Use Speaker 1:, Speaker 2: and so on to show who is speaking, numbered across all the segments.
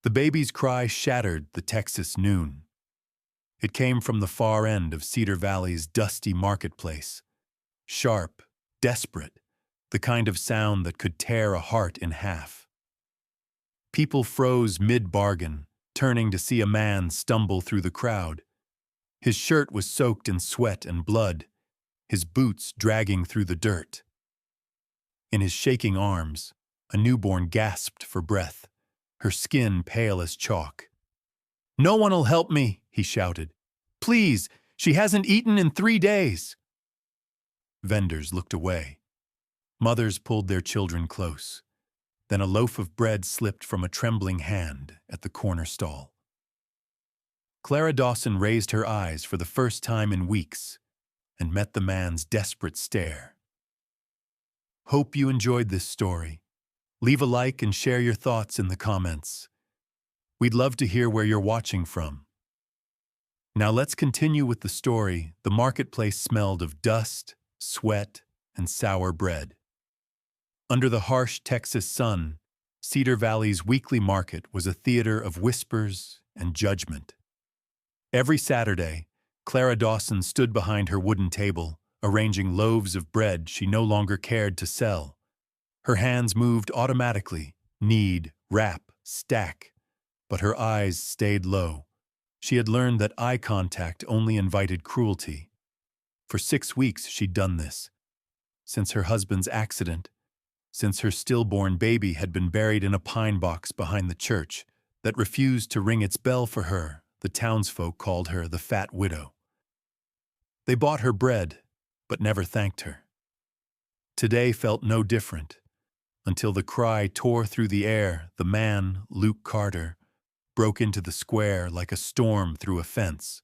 Speaker 1: The baby's cry shattered the Texas noon. It came from the far end of Cedar Valley's dusty marketplace. Sharp, desperate, the kind of sound that could tear a heart in half. People froze mid-bargain, turning to see a man stumble through the crowd. His shirt was soaked in sweat and blood, his boots dragging through the dirt. In his shaking arms, a newborn gasped for breath, her skin pale as chalk. "No one'll help me," he shouted. "Please, she hasn't eaten in 3 days." Vendors looked away. Mothers pulled their children close. Then a loaf of bread slipped from a trembling hand at the corner stall. Clara Dawson raised her eyes for the first time in weeks and met the man's desperate stare. Hope you enjoyed this story. Leave a like and share your thoughts in the comments. We'd love to hear where you're watching from. Now let's continue with the story. The marketplace smelled of dust, sweat, and sour bread. Under the harsh Texas sun, Cedar Valley's weekly market was a theater of whispers and judgment. Every Saturday, Clara Dawson stood behind her wooden table, arranging loaves of bread she no longer cared to sell. Her hands moved automatically, knead, wrap, stack, but her eyes stayed low. She had learned that eye contact only invited cruelty. For 6 weeks she'd done this. Since her husband's accident, since her stillborn baby had been buried in a pine box behind the church that refused to ring its bell for her, the townsfolk called her the Fat Widow. They bought her bread, but never thanked her. Today felt no different, until the cry tore through the air. The man, Luke Carter, broke into the square like a storm through a fence.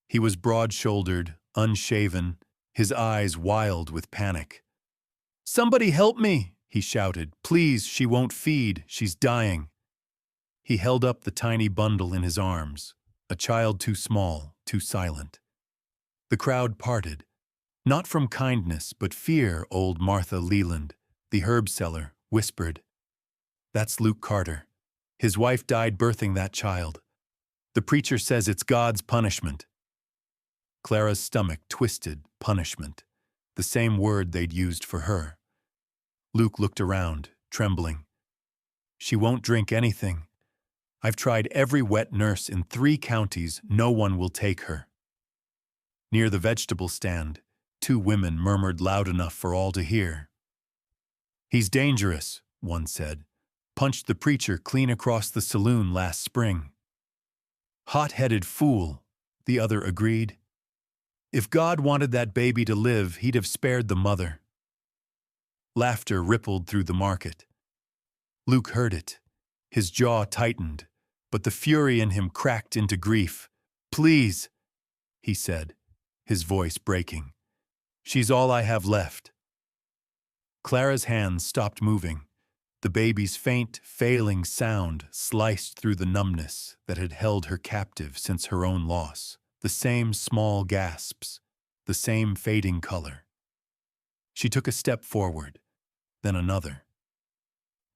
Speaker 1: He was broad-shouldered, unshaven, his eyes wild with panic. "Somebody help me!" he shouted. "Please, she won't feed, she's dying." He held up the tiny bundle in his arms, a child too small, too silent. The crowd parted, not from kindness but fear. Old Martha Leland, the herb seller, whispered, "That's Luke Carter. His wife died birthing that child. The preacher says it's God's punishment." Clara's stomach twisted. Punishment, the same word they'd used for her. Luke looked around, trembling. "She won't drink anything. I've tried every wet nurse in 3 counties. No one will take her." Near the vegetable stand, 2 women murmured loud enough for all to hear. "He's dangerous," one said. "Punched the preacher clean across the saloon last spring." "Hot-headed fool," the other agreed. "If God wanted that baby to live, he'd have spared the mother." Laughter rippled through the market. Luke heard it. His jaw tightened, but the fury in him cracked into grief. "Please," he said, his voice breaking. "She's all I have left." Clara's hands stopped moving. The baby's faint, failing sound sliced through the numbness that had held her captive since her own loss. The same small gasps, the same fading color. She took a step forward, then another.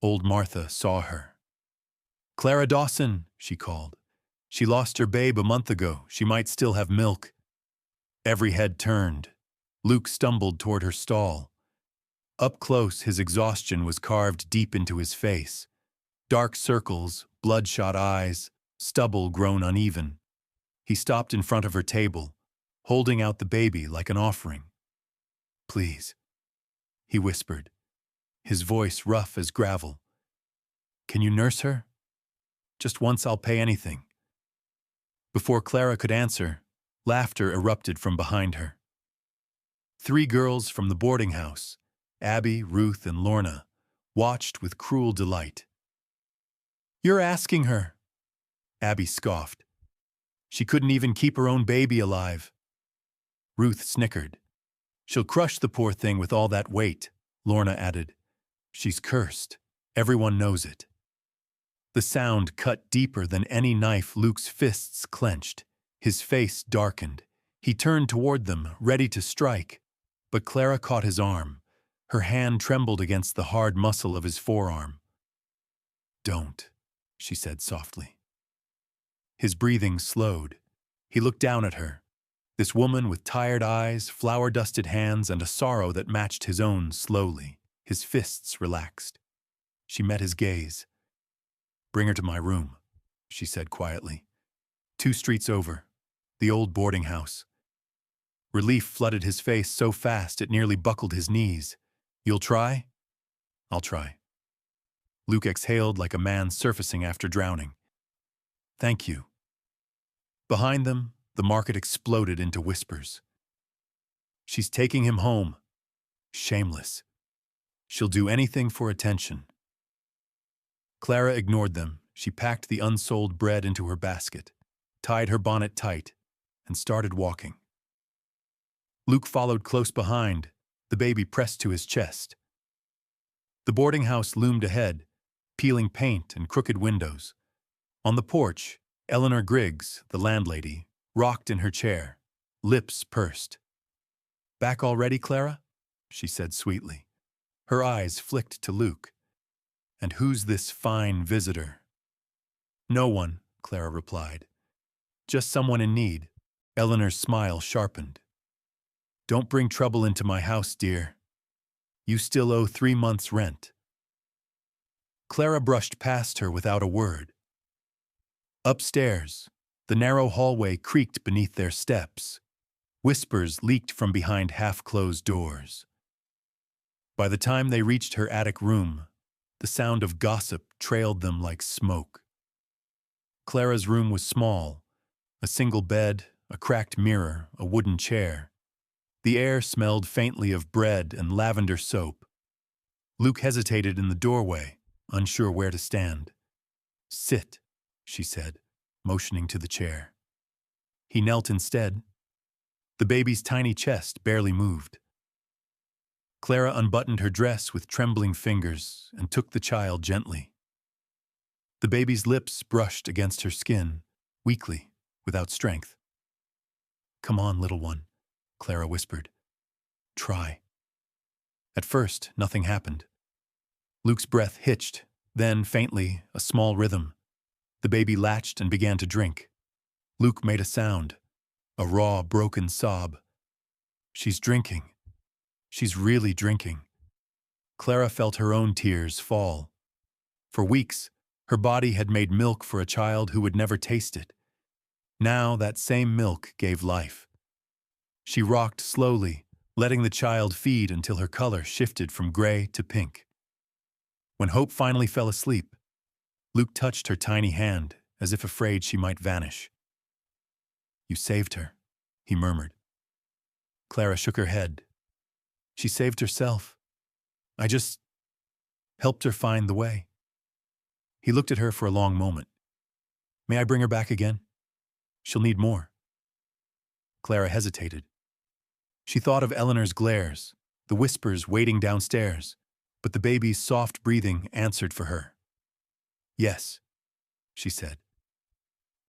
Speaker 1: Old Martha saw her. "Clara Dawson," she called. "She lost her babe a month ago. She might still have milk." Every head turned. Luke stumbled toward her stall. Up close, his exhaustion was carved deep into his face. Dark circles, bloodshot eyes, stubble grown uneven. He stopped in front of her table, holding out the baby like an offering. "Please," he whispered, his voice rough as gravel. "Can you nurse her? Just once, I'll pay anything." Before Clara could answer, laughter erupted from behind her. 3 girls from the boarding house, Abby, Ruth, and Lorna, watched with cruel delight. "You're asking her," Abby scoffed. "She couldn't even keep her own baby alive." Ruth snickered. "She'll crush the poor thing with all that weight," Lorna added. "She's cursed. Everyone knows it." The sound cut deeper than any knife. Luke's fists clenched. His face darkened. He turned toward them, ready to strike. But Clara caught his arm. Her hand trembled against the hard muscle of his forearm. "Don't," she said softly. His breathing slowed. He looked down at her, this woman with tired eyes, flour-dusted hands, and a sorrow that matched his own slowly. His fists relaxed. She met his gaze. "Bring her to my room," she said quietly. 2 streets over, the old boarding house. Relief flooded his face so fast it nearly buckled his knees. "You'll try?" "I'll try." Luke exhaled like a man surfacing after drowning. "Thank you." Behind them, the market exploded into whispers. "She's taking him home. Shameless. She'll do anything for attention." Clara ignored them. She packed the unsold bread into her basket, tied her bonnet tight, and started walking. Luke followed close behind, the baby pressed to his chest. The boarding house loomed ahead, peeling paint and crooked windows. On the porch, Eleanor Griggs, the landlady, rocked in her chair, lips pursed. "Back already, Clara?" she said sweetly. Her eyes flicked to Luke. "And who's this fine visitor?" "No one," Clara replied. "Just someone in need." Eleanor's smile sharpened. "Don't bring trouble into my house, dear. You still owe 3 months' rent." Clara brushed past her without a word. Upstairs, the narrow hallway creaked beneath their steps. Whispers leaked from behind half-closed doors. By the time they reached her attic room, the sound of gossip trailed them like smoke. Clara's room was small, a single bed, a cracked mirror, a wooden chair. The air smelled faintly of bread and lavender soap. Luke hesitated in the doorway, unsure where to stand. "Sit," she said, motioning to the chair. He knelt instead. The baby's tiny chest barely moved. Clara unbuttoned her dress with trembling fingers and took the child gently. The baby's lips brushed against her skin, weakly, without strength. "Come on, little one," Clara whispered. "Try." At first, nothing happened. Luke's breath hitched, then, faintly, a small rhythm. The baby latched and began to drink. Luke made a sound, a raw, broken sob. "She's drinking. She's really drinking." Clara felt her own tears fall. For weeks, her body had made milk for a child who would never taste it. Now that same milk gave life. She rocked slowly, letting the child feed until her color shifted from gray to pink. When Hope finally fell asleep, Luke touched her tiny hand, as if afraid she might vanish. "You saved her," he murmured. Clara shook her head. "She saved herself. I just helped her find the way." He looked at her for a long moment. "May I bring her back again? She'll need more." Clara hesitated. She thought of Eleanor's glares, the whispers waiting downstairs, but the baby's soft breathing answered for her. "Yes," she said.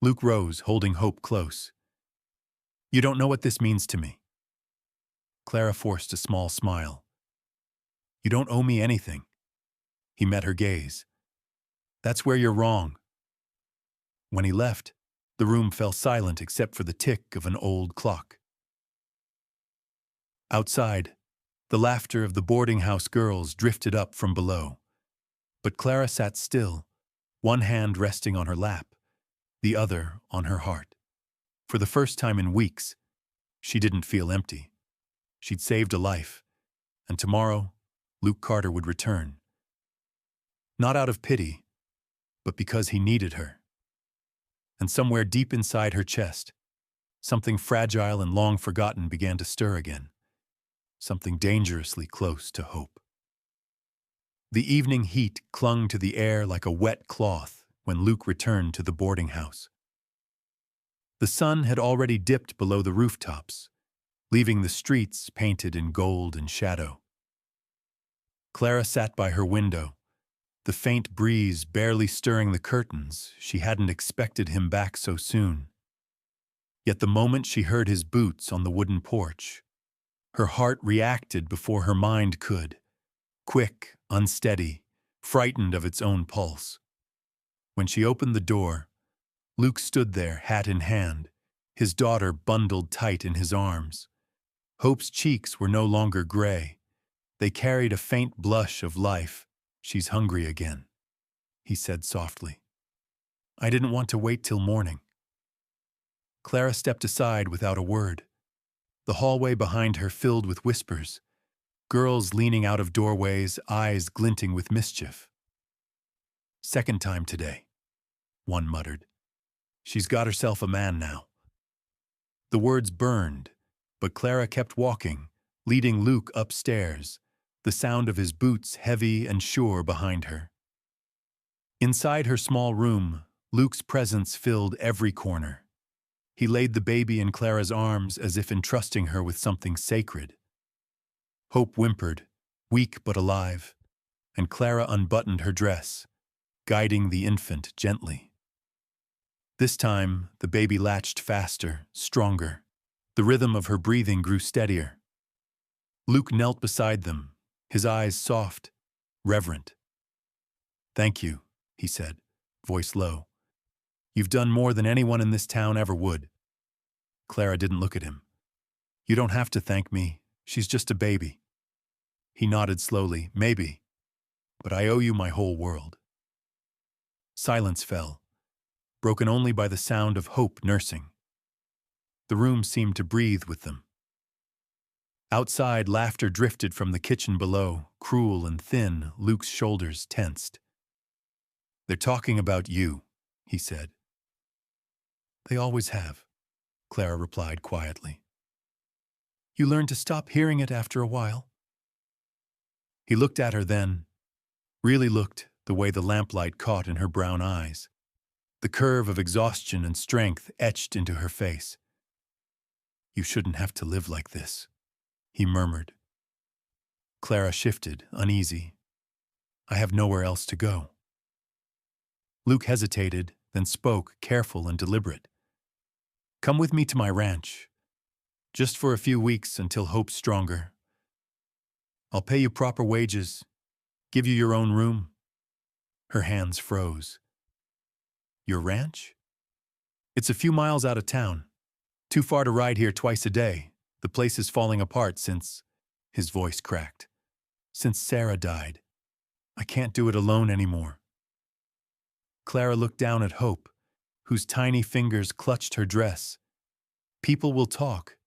Speaker 1: Luke rose, holding Hope close. "You don't know what this means to me." Clara forced a small smile. "You don't owe me anything." He met her gaze. "That's where you're wrong." When he left, the room fell silent except for the tick of an old clock. Outside, the laughter of the boarding house girls drifted up from below. But Clara sat still, one hand resting on her lap, the other on her heart. For the first time in weeks, she didn't feel empty. She'd saved a life, and tomorrow, Luke Carter would return. Not out of pity, but because he needed her. And somewhere deep inside her chest, something fragile and long forgotten began to stir again. Something dangerously close to hope. The evening heat clung to the air like a wet cloth when Luke returned to the boarding house. The sun had already dipped below the rooftops, leaving the streets painted in gold and shadow. Clara sat by her window, the faint breeze barely stirring the curtains. She hadn't expected him back so soon. Yet the moment she heard his boots on the wooden porch, her heart reacted before her mind could, quick, unsteady, frightened of its own pulse. When she opened the door, Luke stood there, hat in hand, his daughter bundled tight in his arms. Hope's cheeks were no longer gray. They carried a faint blush of life. "She's hungry again," he said softly. "I didn't want to wait till morning." Clara stepped aside without a word. The hallway behind her filled with whispers, girls leaning out of doorways, eyes glinting with mischief. "Second time today," one muttered. "She's got herself a man now." The words burned, but Clara kept walking, leading Luke upstairs, the sound of his boots heavy and sure behind her. Inside her small room, Luke's presence filled every corner. He laid the baby in Clara's arms as if entrusting her with something sacred. Hope whimpered, weak but alive, and Clara unbuttoned her dress, guiding the infant gently. This time, the baby latched faster, stronger. The rhythm of her breathing grew steadier. Luke knelt beside them, his eyes soft, reverent. "Thank you," he said, voice low. "You've done more than anyone in this town ever would." Clara didn't look at him. "You don't have to thank me. She's just a baby." He nodded slowly. "Maybe, but I owe you my whole world." Silence fell, broken only by the sound of Hope nursing. The room seemed to breathe with them. Outside, laughter drifted from the kitchen below, cruel and thin. Luke's shoulders tensed. "They're talking about you," he said. "They always have," Clara replied quietly. "You learn to stop hearing it after a while." He looked at her then, really looked, the way the lamplight caught in her brown eyes, the curve of exhaustion and strength etched into her face. "You shouldn't have to live like this," he murmured. Clara shifted, uneasy. "I have nowhere else to go." Luke hesitated, then spoke, careful and deliberate. "Come with me to my ranch, just for a few weeks until Hope's stronger. I'll pay you proper wages, give you your own room." Her hands froze. "Your ranch?" "It's a few miles out of town. Too far to ride here twice a day. The place is falling apart since—" his voice cracked. "Since Sarah died. I can't do it alone anymore." Clara looked down at Hope, whose tiny fingers clutched her dress. "People will talk."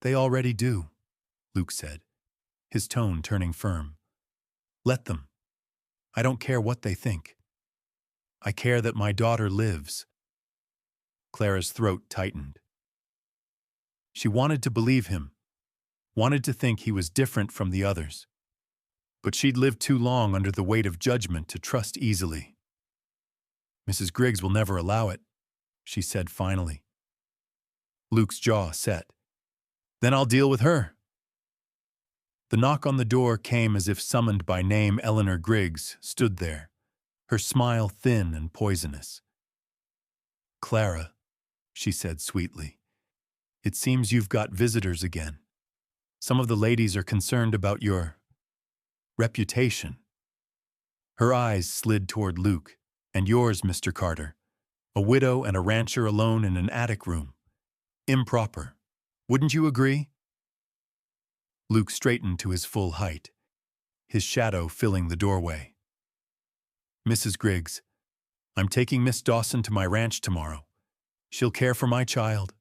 Speaker 1: "They already do," Luke said, his tone turning firm. "Let them. I don't care what they think. I care that my daughter lives." Clara's throat tightened. She wanted to believe him, wanted to think he was different from the others. But she'd lived too long under the weight of judgment to trust easily. "Mrs. Griggs will never allow it," she said finally. Luke's jaw set. "Then I'll deal with her." The knock on the door came as if summoned by name. Eleanor Griggs stood there, her smile thin and poisonous. "Clara," she said sweetly, "it seems you've got visitors again. Some of the ladies are concerned about your reputation." Her eyes slid toward Luke. "And yours, Mr. Carter. A widow and a rancher alone in an attic room. Improper. Wouldn't you agree?" Luke straightened to his full height, his shadow filling the doorway. "Mrs. Griggs, I'm taking Miss Dawson to my ranch tomorrow. She'll care for my child.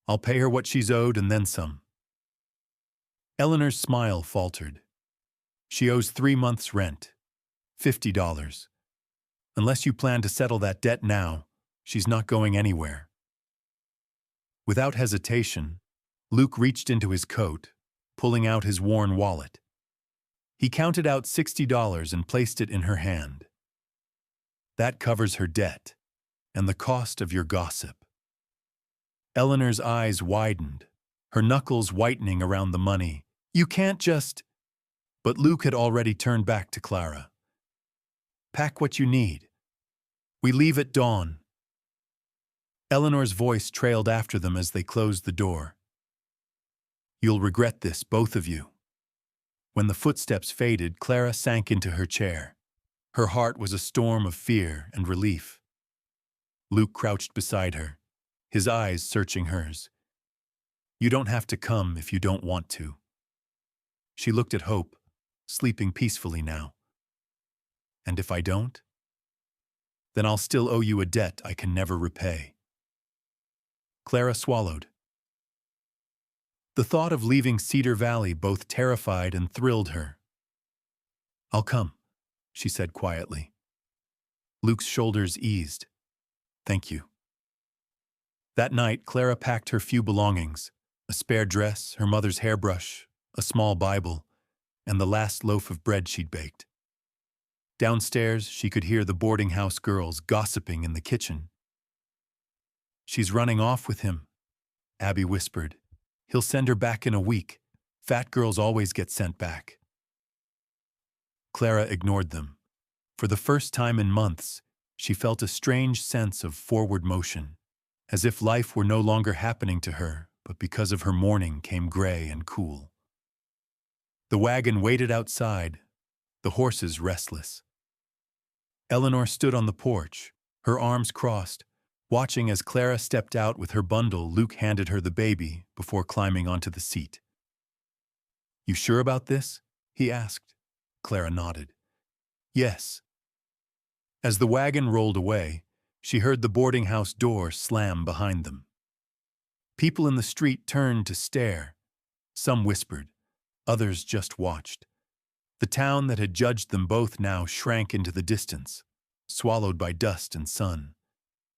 Speaker 1: I'll pay her what she's owed and then some." Eleanor's smile faltered. "She owes 3 months' rent, $50. Unless you plan to settle that debt now, she's not going anywhere." Without hesitation, Luke reached into his coat, pulling out his worn wallet. He counted out $60 and placed it in her hand. "That covers her debt and the cost of your gossip." Eleanor's eyes widened, her knuckles whitening around the money. "You can't just—" But Luke had already turned back to Clara. "Pack what you need. We leave at dawn." Eleanor's voice trailed after them as they closed the door. "You'll regret this, both of you." When the footsteps faded, Clara sank into her chair. Her heart was a storm of fear and relief. Luke crouched beside her, his eyes searching hers. "You don't have to come if you don't want to." She looked at Hope, sleeping peacefully now. "And if I don't? Then I'll still owe you a debt I can never repay." Clara swallowed. The thought of leaving Cedar Valley both terrified and thrilled her. "I'll come," she said quietly. Luke's shoulders eased. "Thank you." That night, Clara packed her few belongings, a spare dress, her mother's hairbrush, a small Bible, and the last loaf of bread she'd baked. Downstairs, she could hear the boarding house girls gossiping in the kitchen. "She's running off with him," Abby whispered. "He'll send her back in a week. Fat girls always get sent back." Clara ignored them. For the first time in months, she felt a strange sense of forward motion, as if life were no longer happening to her, but because of her mourning came gray and cool. The wagon waited outside, the horses restless. Eleanor stood on the porch, her arms crossed, watching as Clara stepped out with her bundle. Luke handed her the baby before climbing onto the seat. "You sure about this?" he asked. Clara nodded. "Yes." As the wagon rolled away, she heard the boarding house door slam behind them. People in the street turned to stare. Some whispered, others just watched. The town that had judged them both now shrank into the distance, swallowed by dust and sun.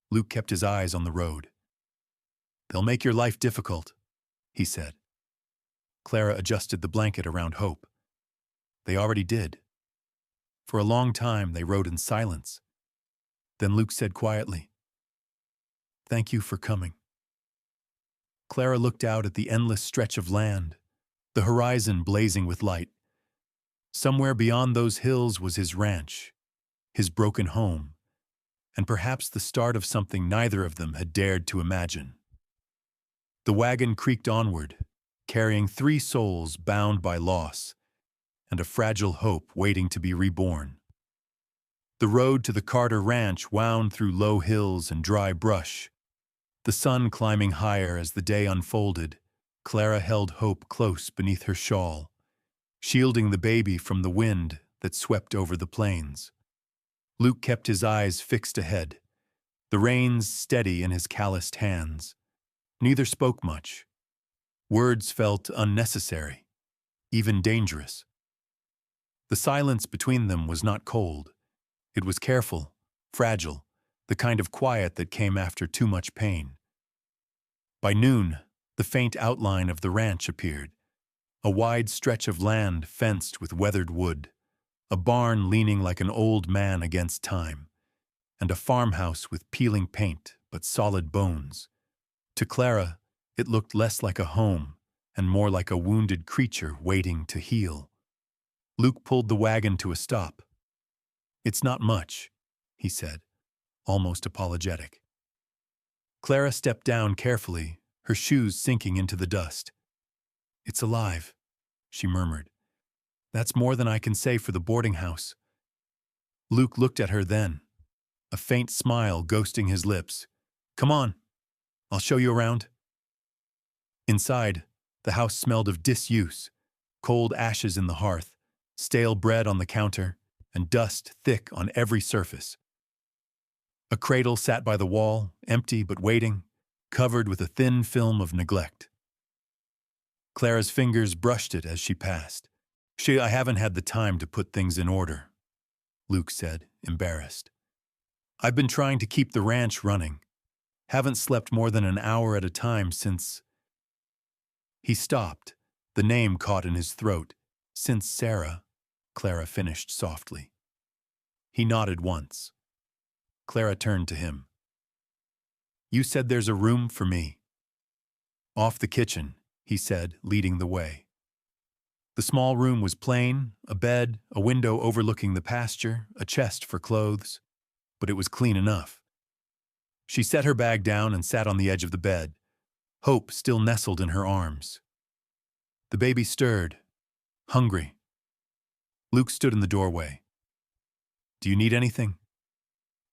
Speaker 1: Luke kept his eyes on the road. "They'll make your life difficult," he said. Clara adjusted the blanket around Hope. They already did. For a long time, they rode in silence. Then Luke said quietly, "Thank you for coming." Clara looked out at the endless stretch of land, the horizon blazing with light. Somewhere beyond those hills was his ranch, his broken home, and perhaps the start of something neither of them had dared to imagine. The wagon creaked onward, carrying 3 souls bound by loss, and a fragile hope waiting to be reborn. The road to the Carter Ranch wound through low hills and dry brush. The sun climbing higher as the day unfolded, Clara held Hope close beneath her shawl, shielding the baby from the wind that swept over the plains. Luke kept his eyes fixed ahead, the reins steady in his calloused hands. Neither spoke much. Words felt unnecessary, even dangerous. The silence between them was not cold. It was careful, fragile, the kind of quiet that came after too much pain. By noon, the faint outline of the ranch appeared, a wide stretch of land fenced with weathered wood, a barn leaning like an old man against time, and a farmhouse with peeling paint but solid bones. To Clara, it looked less like a home and more like a wounded creature waiting to heal. Luke pulled the wagon to a stop. "It's not much," he said, almost apologetic. Clara stepped down carefully, her shoes sinking into the dust. "It's alive," she murmured. "That's more than I can say for the boarding house." Luke looked at her then, a faint smile ghosting his lips. "Come on, I'll show you around." Inside, the house smelled of disuse, cold ashes in the hearth, stale bread on the counter, and dust thick on every surface. A cradle sat by the wall, empty but waiting, covered with a thin film of neglect. Clara's fingers brushed it as she passed. "I haven't had the time to put things in order," Luke said, embarrassed. "I've been trying to keep the ranch running. Haven't slept more than an hour at a time since—" He stopped, the name caught in his throat. "Since Sarah," Clara finished softly. He nodded once. Clara turned to him. "You said there's a room for me." "Off the kitchen," he said, leading the way. The small room was plain, a bed, a window overlooking the pasture, a chest for clothes, but it was clean enough. She set her bag down and sat on the edge of the bed, Hope still nestled in her arms. The baby stirred, hungry. Luke stood in the doorway. Do you need anything?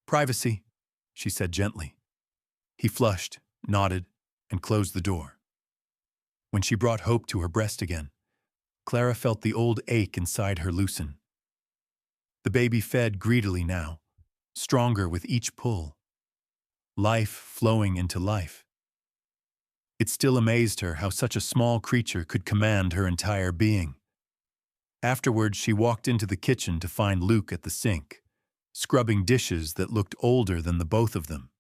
Speaker 1: Privacy, she said gently. He flushed, nodded, and closed the door. When she brought Hope to her breast again, Clara felt the old ache inside her loosen. The baby fed greedily now, stronger with each pull. Life flowing into life. It still amazed her how such a small creature could command her entire being. Afterwards, she walked into the kitchen to find Luke at the sink, scrubbing dishes that looked older than the both of them.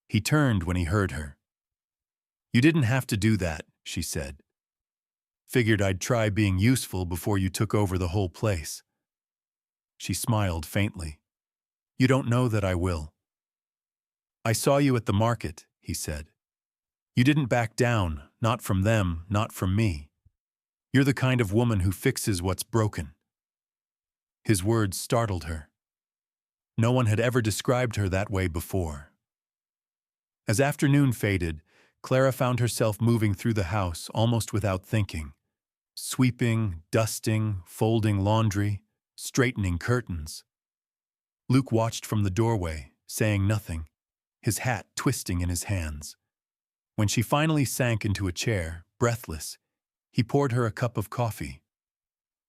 Speaker 1: He turned when he heard her. You didn't have to do that, she said. Figured I'd try being useful before you took over the whole place. She smiled faintly. You don't know that I will. I saw you at the market, he said. You didn't back down, not from them, not from me. You're the kind of woman who fixes what's broken. His words startled her. No one had ever described her that way before. As afternoon faded, Clara found herself moving through the house almost without thinking. Sweeping, dusting, folding laundry, straightening curtains. Luke watched from the doorway, saying nothing, his hat twisting in his hands. When she finally sank into a chair, breathless, he poured her a cup of coffee.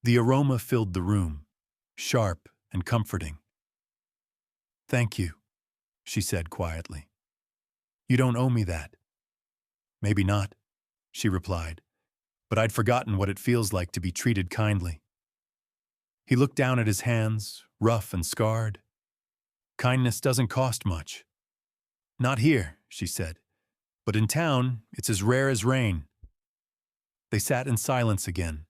Speaker 1: The aroma filled the room, sharp and comforting. Thank you, she said quietly. You don't owe me that. Maybe not, she replied, but I'd forgotten what it feels like to be treated kindly. He looked down at his hands, rough and scarred. Kindness doesn't cost much. Not here, she said, but in town, it's as rare as rain. They sat in silence again,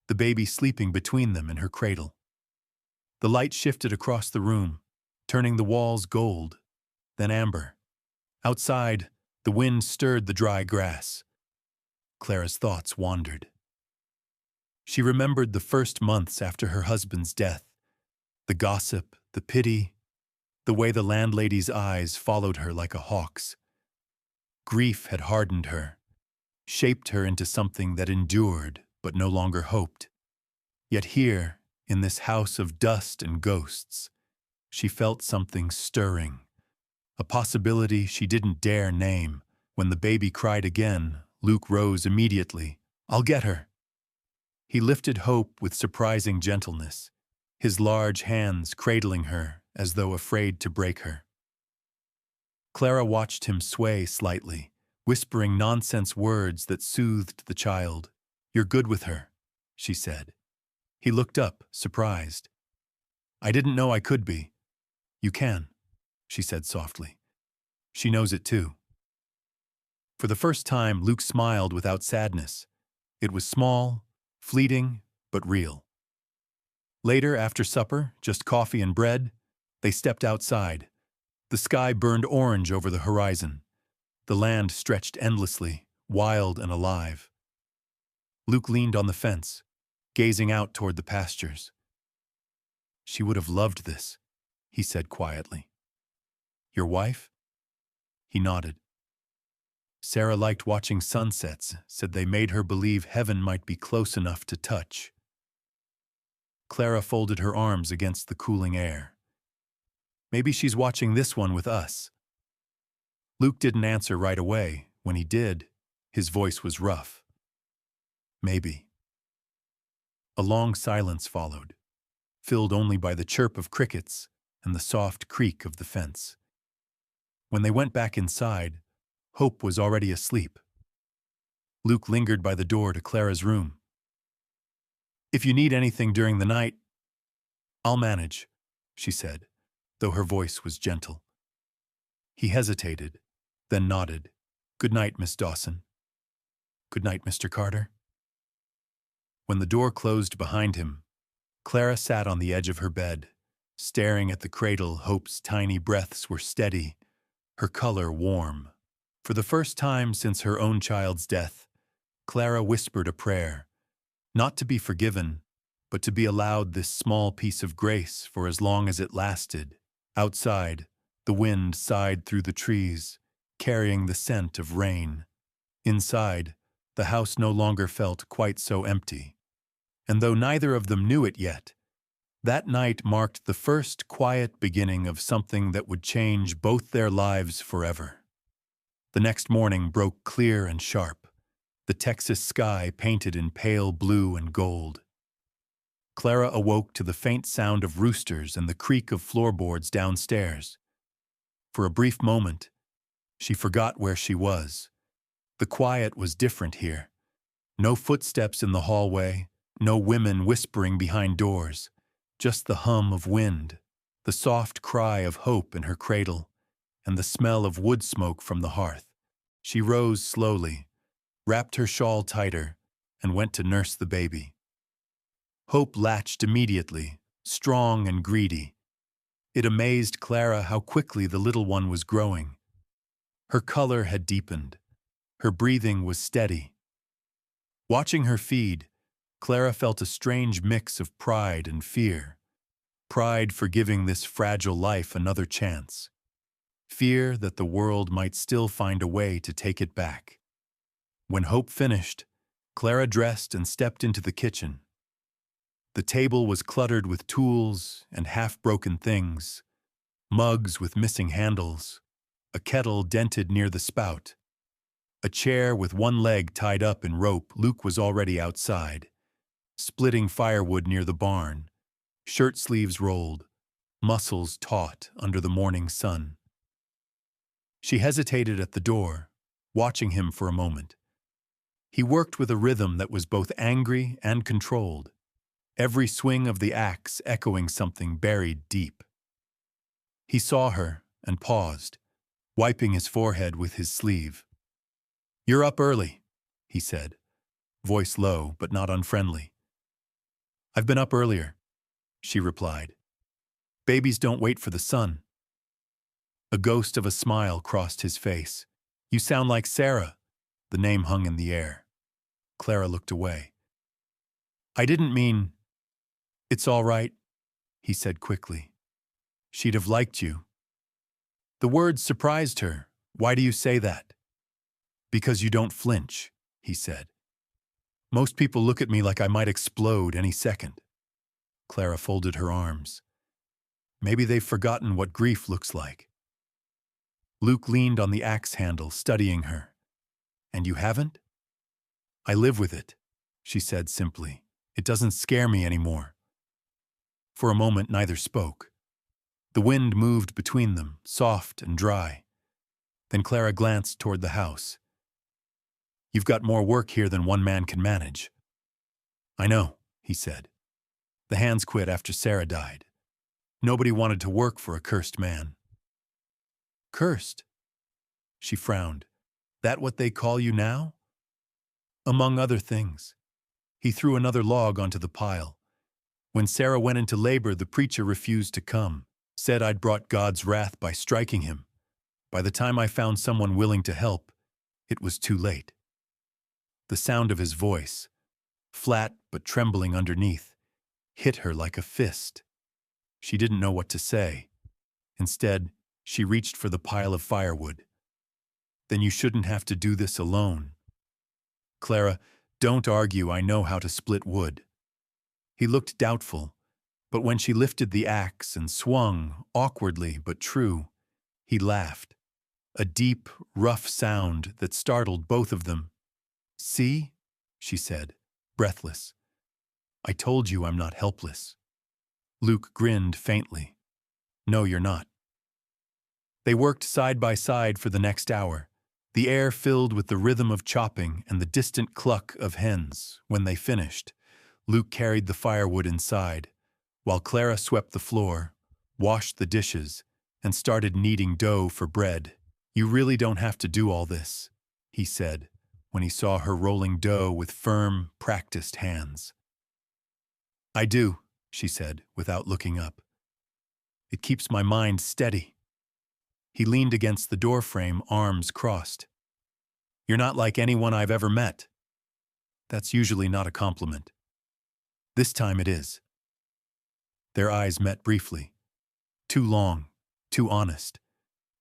Speaker 1: the baby sleeping between them in her cradle. The light shifted across the room, turning the walls gold, then amber. Outside, the wind stirred the dry grass. Clara's thoughts wandered. She remembered the first months after her husband's death, the gossip, the pity, the way the landlady's eyes followed her like a hawk's. Grief had hardened her, shaped her into something that endured but no longer hoped. Yet here, in this house of dust and ghosts, she felt something stirring, a possibility she didn't dare name. When the baby cried again, Luke rose immediately. I'll get her. He lifted Hope with surprising gentleness, his large hands cradling her as though afraid to break her. Clara watched him sway slightly, whispering nonsense words that soothed the child. You're good with her, she said. He looked up, surprised. I didn't know I could be. You can, she said softly. She knows it too. For the first time, Luke smiled without sadness. It was small, fleeting, but real. Later, after supper, just coffee and bread, they stepped outside. The sky burned orange over the horizon. The land stretched endlessly, wild and alive. Luke leaned on the fence, gazing out toward the pastures. She would have loved this, he said quietly. Your wife? He nodded. Sarah liked watching sunsets, said they made her believe heaven might be close enough to touch. Clara folded her arms against the cooling air. Maybe she's watching this one with us. Luke didn't answer right away. When he did, his voice was rough. Maybe. A long silence followed, filled only by the chirp of crickets and the soft creak of the fence. When they went back inside, Hope was already asleep. Luke lingered by the door to Clara's room. If you need anything during the night, I'll manage, she said, though her voice was gentle. He hesitated, then nodded. Good night, Miss Dawson. Good night, Mr. Carter. When the door closed behind him, Clara sat on the edge of her bed, staring at the cradle. Hope's tiny breaths were steady, her color warm. For the first time since her own child's death, Clara whispered a prayer, not to be forgiven, but to be allowed this small piece of grace for as long as it lasted. Outside, the wind sighed through the trees, carrying the scent of rain. Inside, the house no longer felt quite so empty. And though neither of them knew it yet, That night marked the first quiet beginning of something that would change both their lives forever. The next morning broke clear and sharp, the Texas sky painted in pale blue and gold. Clara awoke to the faint sound of roosters and the creak of floorboards downstairs. For a brief moment, she forgot where she was. The quiet was different here. No footsteps in the hallway, no women whispering behind doors, just the hum of wind, the soft cry of hope in her cradle, and the smell of wood smoke from the hearth. She rose slowly, wrapped her shawl tighter, and went to nurse the baby. Hope latched immediately, strong and greedy. It amazed Clara how quickly the little one was growing. Her color had deepened. Her breathing was steady. Watching her feed, Clara felt a strange mix of pride and fear. Pride for giving this fragile life another chance. Fear that the world might still find a way to take it back. When Hope finished, Clara dressed and stepped into the kitchen. The table was cluttered with tools and half-broken things, mugs with missing handles, a kettle dented near the spout, a chair with one leg tied up in rope. Luke was already outside, splitting firewood near the barn, shirt sleeves rolled, muscles taut under the morning sun. She hesitated at the door, watching him for a moment. He worked with a rhythm that was both angry and controlled, every swing of the axe echoing something buried deep. He saw her and paused, wiping his forehead with his sleeve. "You're up early," he said, voice low but not unfriendly. "I've been up earlier," she replied. "Babies don't wait for the sun." A ghost of a smile crossed his face. "You sound like Sarah." The name hung in the air. Clara looked away. "I didn't mean—" "It's all right," he said quickly. "She'd have liked you." The words surprised her. "Why do you say that?" "Because you don't flinch," he said. "Most people look at me like I might explode any second." Clara folded her arms. Maybe they've forgotten what grief looks like. Luke leaned on the axe handle, studying her. "And you haven't?" "I live with it," she said simply. "It doesn't scare me anymore." For a moment, neither spoke. The wind moved between them, soft and dry. Then Clara glanced toward the house. "You've got more work here than one man can manage." "I know," he said. "The hands quit after Sarah died. Nobody wanted to work for a cursed man." "Cursed?" She frowned. "That what they call you now?" "Among other things." He threw another log onto the pile. "When Sarah went into labor, the preacher refused to come, said I'd brought God's wrath by striking him. By the time I found someone willing to help, it was too late." The sound of his voice, flat but trembling underneath, hit her like a fist. She didn't know what to say. Instead, she reached for the pile of firewood. "Then you shouldn't have to do this alone." "Clara, don't argue. I know how to split wood." He looked doubtful, but when she lifted the axe and swung, awkwardly but true, he laughed. A deep, rough sound that startled both of them. "See?" she said, breathless. "I told you I'm not helpless." Luke grinned faintly. "No, you're not." They worked side by side for the next hour, the air filled with the rhythm of chopping and the distant cluck of hens. When they finished, Luke carried the firewood inside, while Clara swept the floor, washed the dishes, and started kneading dough for bread. "You really don't have to do all this," he said, when he saw her rolling dough with firm, practiced hands. "I do," she said, without looking up. "It keeps my mind steady." He leaned against the doorframe, arms crossed. "You're not like anyone I've ever met." That's usually not a compliment. This time it is. Their eyes met briefly. Too long, too honest,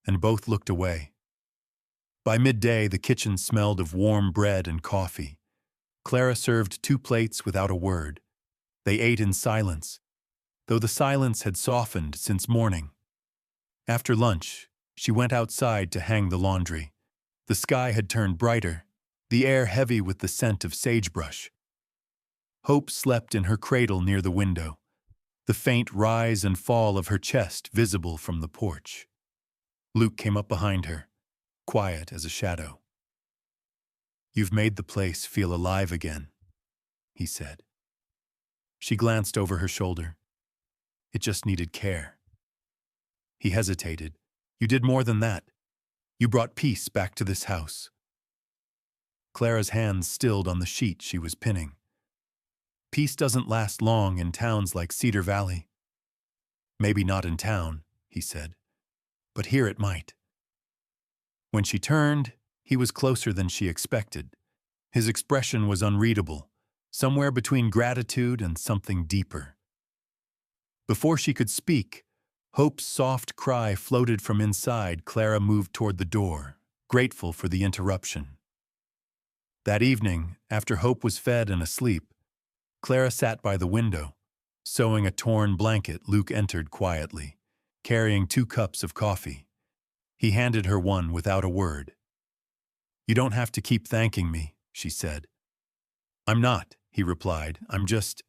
Speaker 1: and both looked away. By midday, the kitchen smelled of warm bread and coffee. Clara served 2 plates without a word. They ate in silence, though the silence had softened since morning. After lunch, she went outside to hang the laundry. The sky had turned brighter, the air heavy with the scent of sagebrush. Hope slept in her cradle near the window, the faint rise and fall of her chest visible from the porch. Luke came up behind her, quiet as a shadow. "You've made the place feel alive again," he said. She glanced over her shoulder. "It just needed care." He hesitated. "You did more than that. You brought peace back to this house." Clara's hands stilled on the sheet she was pinning. "Peace doesn't last long in towns like Cedar Valley." "Maybe not in town," he said, "but here it might." When she turned, he was closer than she expected. His expression was unreadable, somewhere between gratitude and something deeper. Before she could speak, Hope's soft cry floated from inside. Clara moved toward the door, grateful for the interruption. That evening, after Hope was fed and asleep, Clara sat by the window, sewing a torn blanket. Luke entered quietly, carrying 2 cups of coffee. He handed her one without a word. "You don't have to keep thanking me," she said. "I'm not," he replied. "I'm just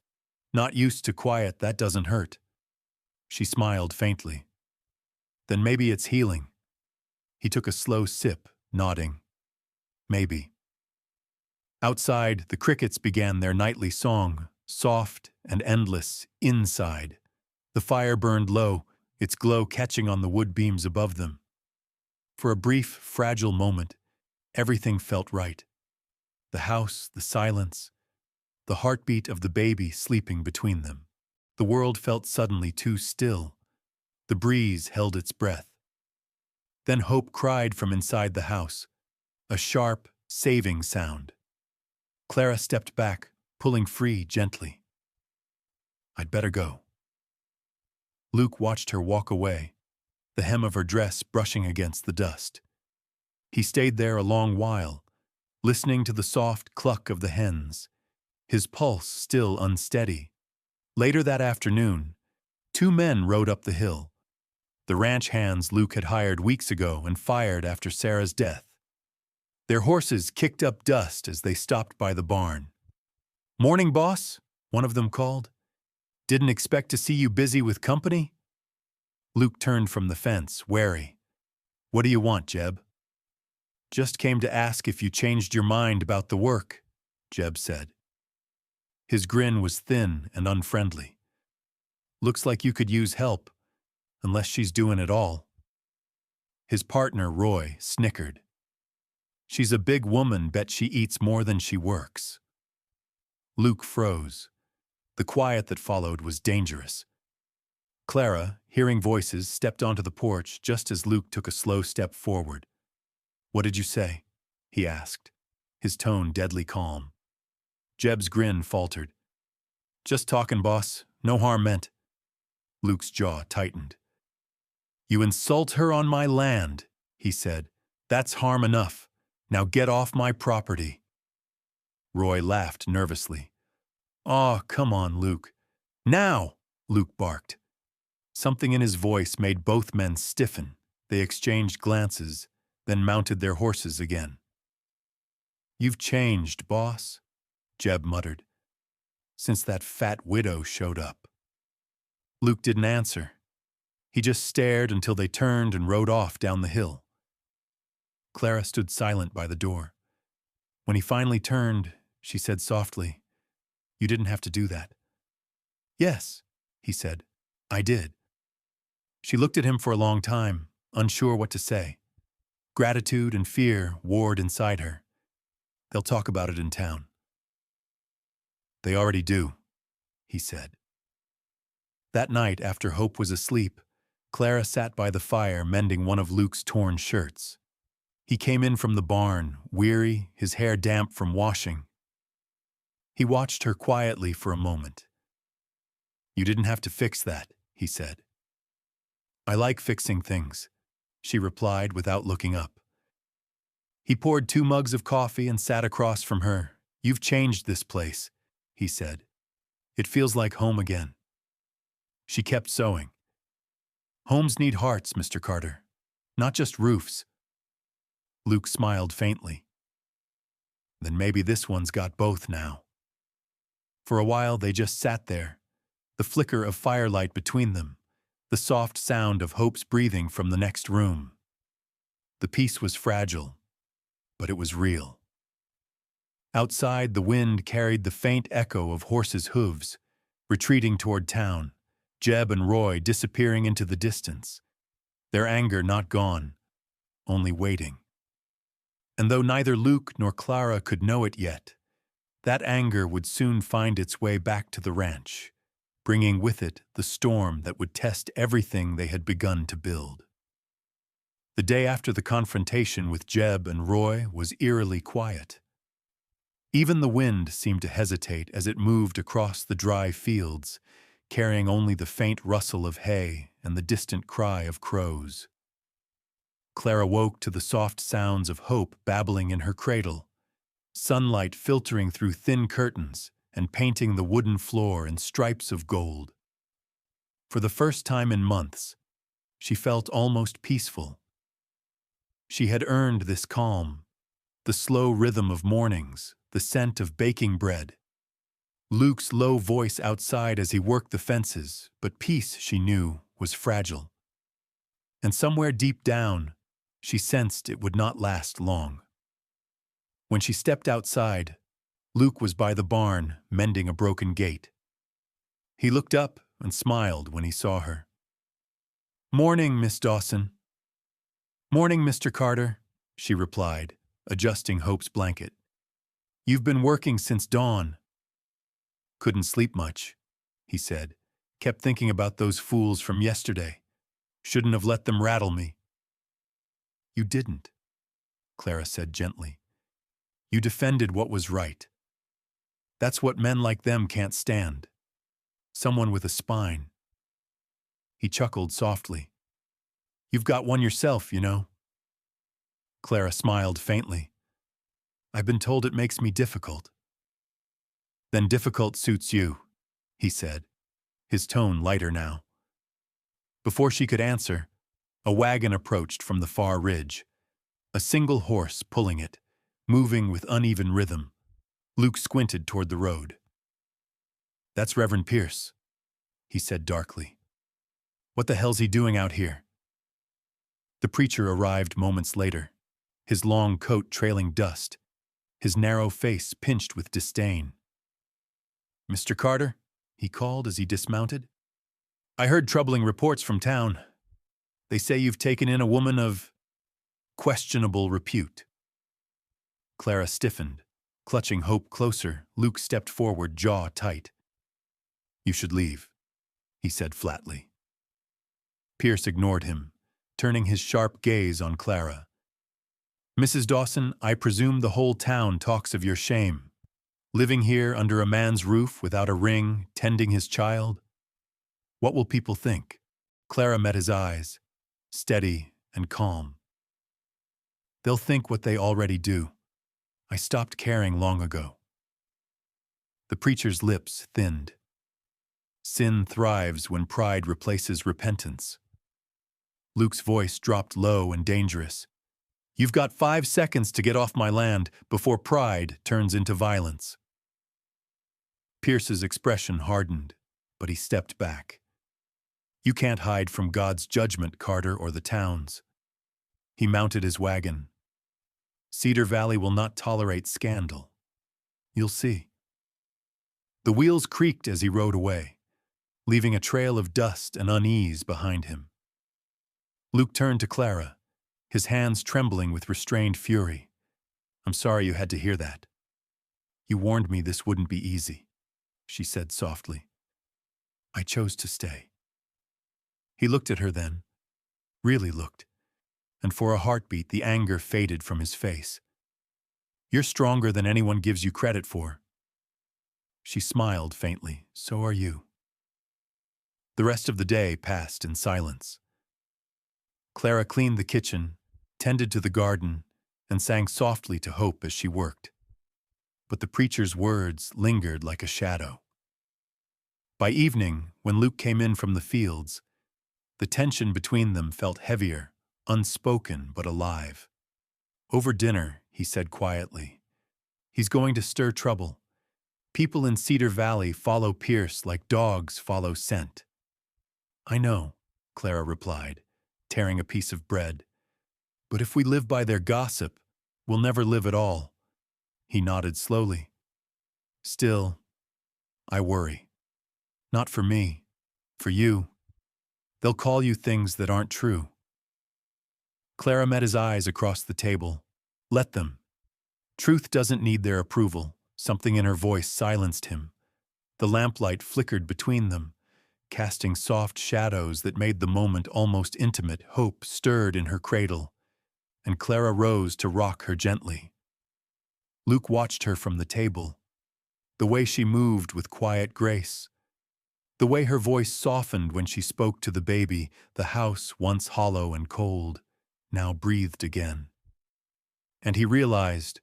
Speaker 1: not used to quiet. That doesn't hurt." She smiled faintly. "Then maybe it's healing." He took a slow sip, nodding. "Maybe." Outside, the crickets began their nightly song, soft and endless, inside. The fire burned low, its glow catching on the wood beams above them. For a brief, fragile moment, everything felt right. The house, the silence, the heartbeat of the baby sleeping between them. The world felt suddenly too still. The breeze held its breath. Then Hope cried from inside the house, a sharp, saving sound. Clara stepped back, pulling free gently. "I'd better go." Luke watched her walk away, the hem of her dress brushing against the dust. He stayed there a long while, listening to the soft cluck of the hens, his pulse still unsteady. Later that afternoon, 2 men rode up the hill, the ranch hands Luke had hired weeks ago and fired after Sarah's death. Their horses kicked up dust as they stopped by the barn. "Morning, boss," one of them called. "Didn't expect to see you busy with company." Luke turned from the fence, wary. "What do you want, Jeb?" "Just came to ask if you changed your mind about the work," Jeb said. His grin was thin and unfriendly. "Looks like you could use help, unless she's doing it all." His partner, Roy, snickered. "She's a big woman, bet she eats more than she works." Luke froze. The quiet that followed was dangerous. Clara, hearing voices, stepped onto the porch just as Luke took a slow step forward. "What did you say?" he asked, his tone deadly calm. Jeb's grin faltered. "Just talking, boss. No harm meant." Luke's jaw tightened. "You insult her on my land," he said. "That's harm enough. Now get off my property." Roy laughed nervously. "Aw, come on, Luke." "Now!" Luke barked. Something in his voice made both men stiffen. They exchanged glances, then mounted their horses again. "You've changed, boss," Jeb muttered, "since that fat widow showed up." Luke didn't answer. He just stared until they turned and rode off down the hill. Clara stood silent by the door. When he finally turned, she said softly, "You didn't have to do that." "Yes," he said, "I did." She looked at him for a long time, unsure what to say. Gratitude and fear warred inside her. "They'll talk about it in town." "They already do," he said. That night, after Hope was asleep, Clara sat by the fire mending one of Luke's torn shirts. He came in from the barn, weary, his hair damp from washing. He watched her quietly for a moment. "You didn't have to fix that," he said. "I like fixing things," she replied without looking up. He poured 2 mugs of coffee and sat across from her. "You've changed this place," he said. "It feels like home again." She kept sewing. "Homes need hearts, Mr. Carter, not just roofs." Luke smiled faintly. Then maybe this one's got both now. For a while they just sat there, the flicker of firelight between them, the soft sound of Hope's breathing from the next room. The peace was fragile, but it was real. Outside, the wind carried the faint echo of horses' hooves, retreating toward town, Jeb and Roy disappearing into the distance, their anger not gone, only waiting. And though neither Luke nor Clara could know it yet, that anger would soon find its way back to the ranch, bringing with it the storm that would test everything they had begun to build. The day after the confrontation with Jeb and Roy was eerily quiet. Even the wind seemed to hesitate as it moved across the dry fields, carrying only the faint rustle of hay and the distant cry of crows. Clara woke to the soft sounds of Hope babbling in her cradle, sunlight filtering through thin curtains and painting the wooden floor in stripes of gold. For the first time in months, she felt almost peaceful. She had earned this calm, the slow rhythm of mornings, the scent of baking bread, Luke's low voice outside as he worked the fences, but peace, she knew, was fragile. And somewhere deep down, she sensed it would not last long. When she stepped outside, Luke was by the barn, mending a broken gate. He looked up and smiled when he saw her. "Morning, Miss Dawson." "Morning, Mr. Carter," she replied, adjusting Hope's blanket. "You've been working since dawn." "Couldn't sleep much," he said. "Kept thinking about those fools from yesterday. Shouldn't have let them rattle me." "You didn't," Clara said gently. "You defended what was right. That's what men like them can't stand. Someone with a spine." He chuckled softly. "You've got one yourself, you know." Clara smiled faintly. "I've been told it makes me difficult." "Then difficult suits you," he said, his tone lighter now. Before she could answer, a wagon approached from the far ridge, a single horse pulling it, moving with uneven rhythm. Luke squinted toward the road. "That's Reverend Pierce," he said darkly. "What the hell's he doing out here?" The preacher arrived moments later, his long coat trailing dust, his narrow face pinched with disdain. "Mr. Carter," he called as he dismounted. "I heard troubling reports from town. They say you've taken in a woman of questionable repute." Clara stiffened. Clutching Hope closer, Luke stepped forward, jaw tight. "You should leave," he said flatly. Pierce ignored him, turning his sharp gaze on Clara. "Mrs. Dawson, I presume the whole town talks of your shame. Living here under a man's roof without a ring, tending his child. What will people think?" Clara met his eyes, steady and calm. "They'll think what they already do. I stopped caring long ago." The preacher's lips thinned. Sin thrives when pride replaces repentance. Luke's voice dropped low and dangerous. "You've got 5 seconds to get off my land before pride turns into violence." Pierce's expression hardened, but he stepped back. "You can't hide from God's judgment, Carter, or the town's." He mounted his wagon. "Cedar Valley will not tolerate scandal. You'll see." The wheels creaked as he rode away, leaving a trail of dust and unease behind him. Luke turned to Clara, his hands trembling with restrained fury. "I'm sorry you had to hear that. You warned me this wouldn't be easy," she said softly. "I chose to stay." He looked at her then, really looked, and for a heartbeat the anger faded from his face. "You're stronger than anyone gives you credit for." She smiled faintly. "So are you." The rest of the day passed in silence. Clara cleaned the kitchen, tended to the garden, and sang softly to Hope as she worked. But the preacher's words lingered like a shadow. By evening, when Luke came in from the fields, the tension between them felt heavier, unspoken but alive. Over dinner, he said quietly, "He's going to stir trouble. People in Cedar Valley follow Pierce like dogs follow scent." "I know," Clara replied, tearing a piece of bread. "But if we live by their gossip, we'll never live at all." He nodded slowly. "Still, I worry. Not for me, for you. They'll call you things that aren't true." Clara met his eyes across the table. "Let them. Truth doesn't need their approval." Something in her voice silenced him. The lamplight flickered between them, casting soft shadows that made the moment almost intimate. Hope stirred in her cradle, and Clara rose to rock her gently. Luke watched her from the table, the way she moved with quiet grace, the way her voice softened when she spoke to the baby. The house, once hollow and cold, now breathed again. And he realized,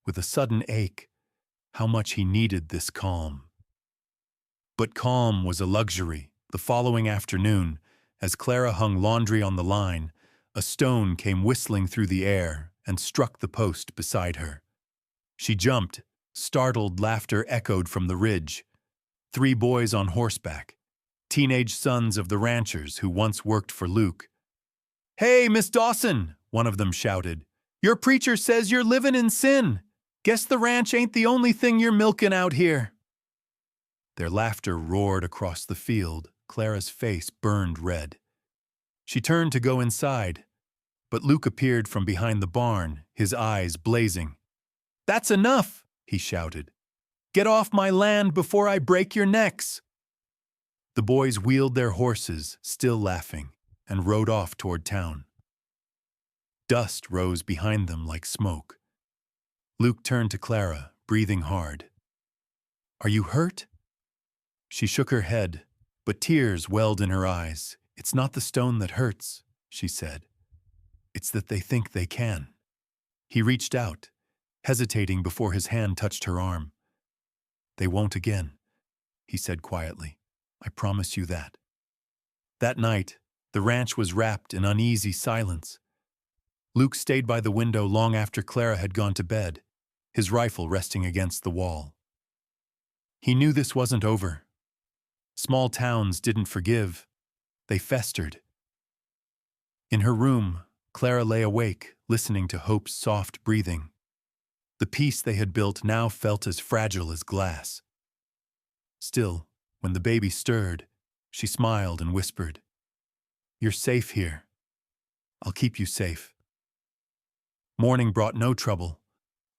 Speaker 1: with a sudden ache, how much he needed this calm. But calm was a luxury. The following afternoon, as Clara hung laundry on the line, a stone came whistling through the air and struck the post beside her. She jumped. Startled laughter echoed from the ridge. 3 boys on horseback, teenage sons of the ranchers who once worked for Luke. "Hey, Miss Dawson," one of them shouted. "Your preacher says you're living in sin. Guess the ranch ain't the only thing you're milking out here." Their laughter roared across the field. Clara's face burned red. She turned to go inside, but Luke appeared from behind the barn, his eyes blazing. "That's enough," he shouted. "Get off my land before I break your necks." The boys wheeled their horses, still laughing, and rode off toward town. Dust rose behind them like smoke. Luke turned to Clara, breathing hard. "Are you hurt?" She shook her head, but tears welled in her eyes. "It's not the stone that hurts," she said. "It's that they think they can." He reached out, hesitating before his hand touched her arm. "They won't again," he said quietly. "I promise you that." That night, the ranch was wrapped in uneasy silence. Luke stayed by the window long after Clara had gone to bed, his rifle resting against the wall. He knew this wasn't over. Small towns didn't forgive. They festered. In her room, Clara lay awake, listening to Hope's soft breathing. The peace they had built now felt as fragile as glass. Still, when the baby stirred, she smiled and whispered, "You're safe here. I'll keep you safe." Morning brought no trouble,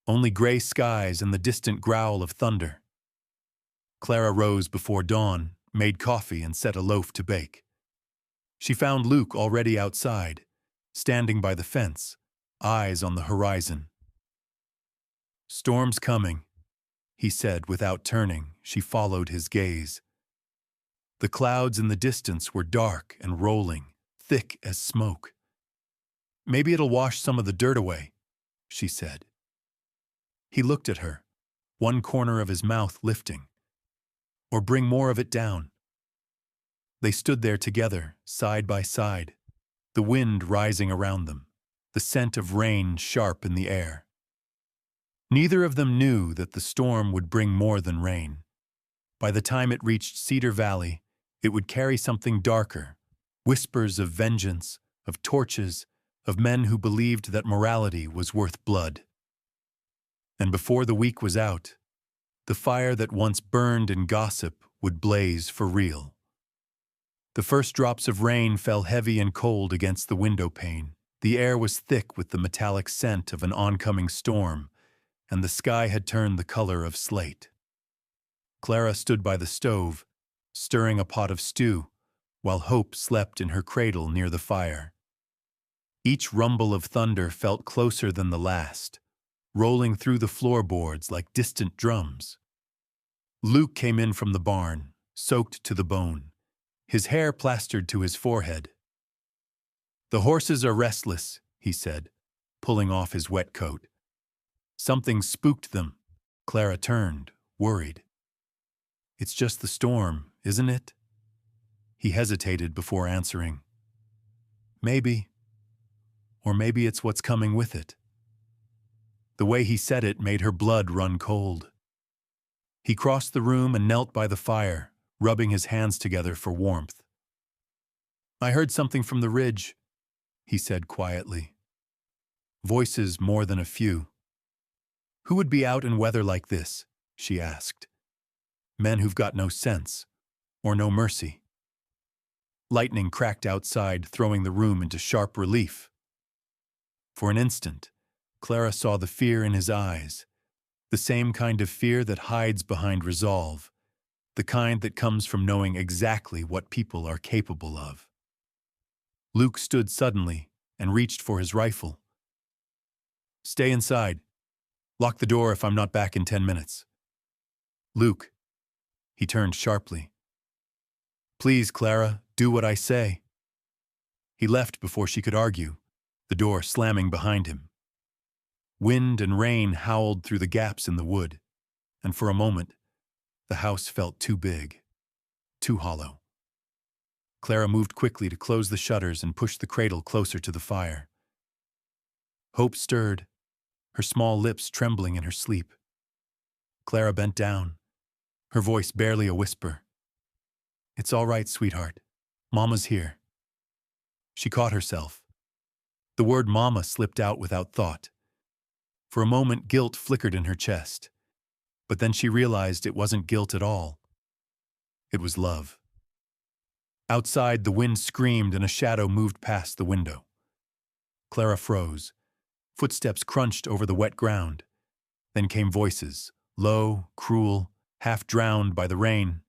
Speaker 1: only gray skies and the distant growl of thunder. Clara rose before dawn, made coffee, and set a loaf to bake. She found Luke already outside, standing by the fence, eyes on the horizon. "Storm's coming," he said without turning. She followed his gaze. The clouds in the distance were dark and rolling, thick as smoke. "Maybe it'll wash some of the dirt away," she said. He looked at her, one corner of his mouth lifting. "Or bring more of it down." They stood there together, side by side, the wind rising around them, the scent of rain sharp in the air. Neither of them knew that the storm would bring more than rain. By the time it reached Cedar Valley, it would carry something darker, whispers of vengeance, of torches, of men who believed that morality was worth blood. And before the week was out, the fire that once burned in gossip would blaze for real. The first drops of rain fell heavy and cold against the window pane. The air was thick with the metallic scent of an oncoming storm, and the sky had turned the color of slate. Clara stood by the stove, stirring a pot of stew, while Hope slept in her cradle near the fire. Each rumble of thunder felt closer than the last, rolling through the floorboards like distant drums. Luke came in from the barn, soaked to the bone, his hair plastered to his forehead. "The horses are restless," he said, pulling off his wet coat. "Something spooked them." Clara turned, worried. "It's just the storm," isn't it? He hesitated before answering. Maybe. Or maybe it's what's coming with it. The way he said it made her blood run cold. He crossed the room and knelt by the fire, rubbing his hands together for warmth. I heard something from the ridge, he said quietly. Voices more than a few. Who would be out in weather like this? She asked. Men who've got no sense, or no mercy. Lightning cracked outside, throwing the room into sharp relief. For an instant, Clara saw the fear in his eyes, the same kind of fear that hides behind resolve, the kind that comes from knowing exactly what people are capable of. Luke stood suddenly and reached for his rifle. Stay inside. Lock the door if I'm not back in 10 minutes. Luke. He turned sharply. Please, Clara, do what I say. He left before she could argue, the door slamming behind him. Wind and rain howled through the gaps in the wood, and for a moment, the house felt too big, too hollow. Clara moved quickly to close the shutters and push the cradle closer to the fire. Hope stirred, her small lips trembling in her sleep. Clara bent down, her voice barely a whisper. It's all right, sweetheart. Mama's here. She caught herself. The word mama slipped out without thought. For a moment, guilt flickered in her chest. But then she realized it wasn't guilt at all. It was love. Outside, the wind screamed and a shadow moved past the window. Clara froze. Footsteps crunched over the wet ground. Then came voices, low, cruel, half drowned by the rain.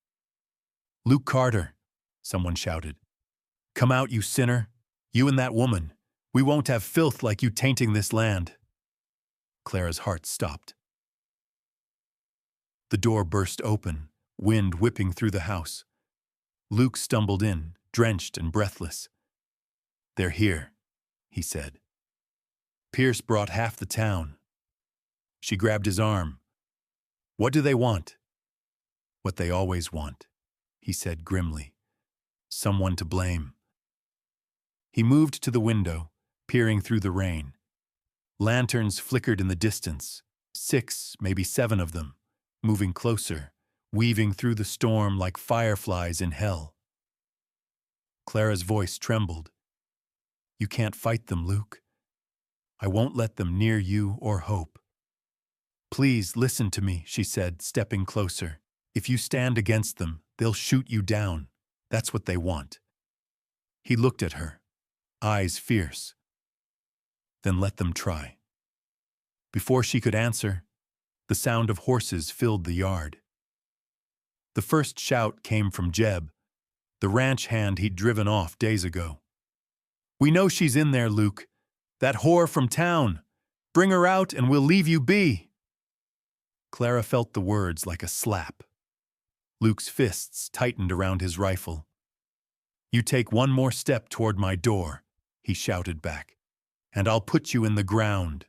Speaker 1: Luke Carter, someone shouted. Come out, you sinner. You and that woman. We won't have filth like you tainting this land. Clara's heart stopped. The door burst open, wind whipping through the house. Luke stumbled in, drenched and breathless. They're here, he said. Pierce brought half the town. She grabbed his arm. What do they want? What they always want, he said grimly. Someone to blame. He moved to the window, peering through the rain. Lanterns flickered in the distance, 6, maybe 7 of them, moving closer, weaving through the storm like fireflies in hell. Clara's voice trembled. You can't fight them, Luke. I won't let them near you or Hope. Please listen to me, she said, stepping closer. If you stand against them, they'll shoot you down. That's what they want. He looked at her, eyes fierce. Then let them try. Before she could answer, the sound of horses filled the yard. The first shout came from Jeb, the ranch hand he'd driven off days ago. We know she's in there, Luke. That whore from town. Bring her out and we'll leave you be. Clara felt the words like a slap. Luke's fists tightened around his rifle. You take one more step toward my door, he shouted back, and I'll put you in the ground.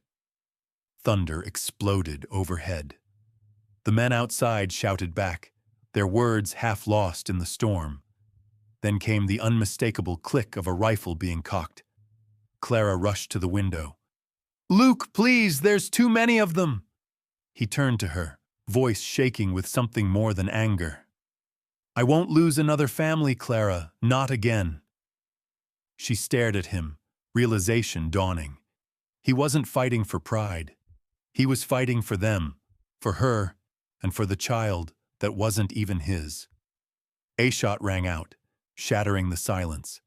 Speaker 1: Thunder exploded overhead. The men outside shouted back, their words half lost in the storm. Then came the unmistakable click of a rifle being cocked. Clara rushed to the window. Luke, please, there's too many of them. He turned to her, voice shaking with something more than anger. I won't lose another family, Clara, not again. She stared at him, realization dawning. He wasn't fighting for pride. He was fighting for them, for her, and for the child that wasn't even his. A shot rang out, shattering the silence.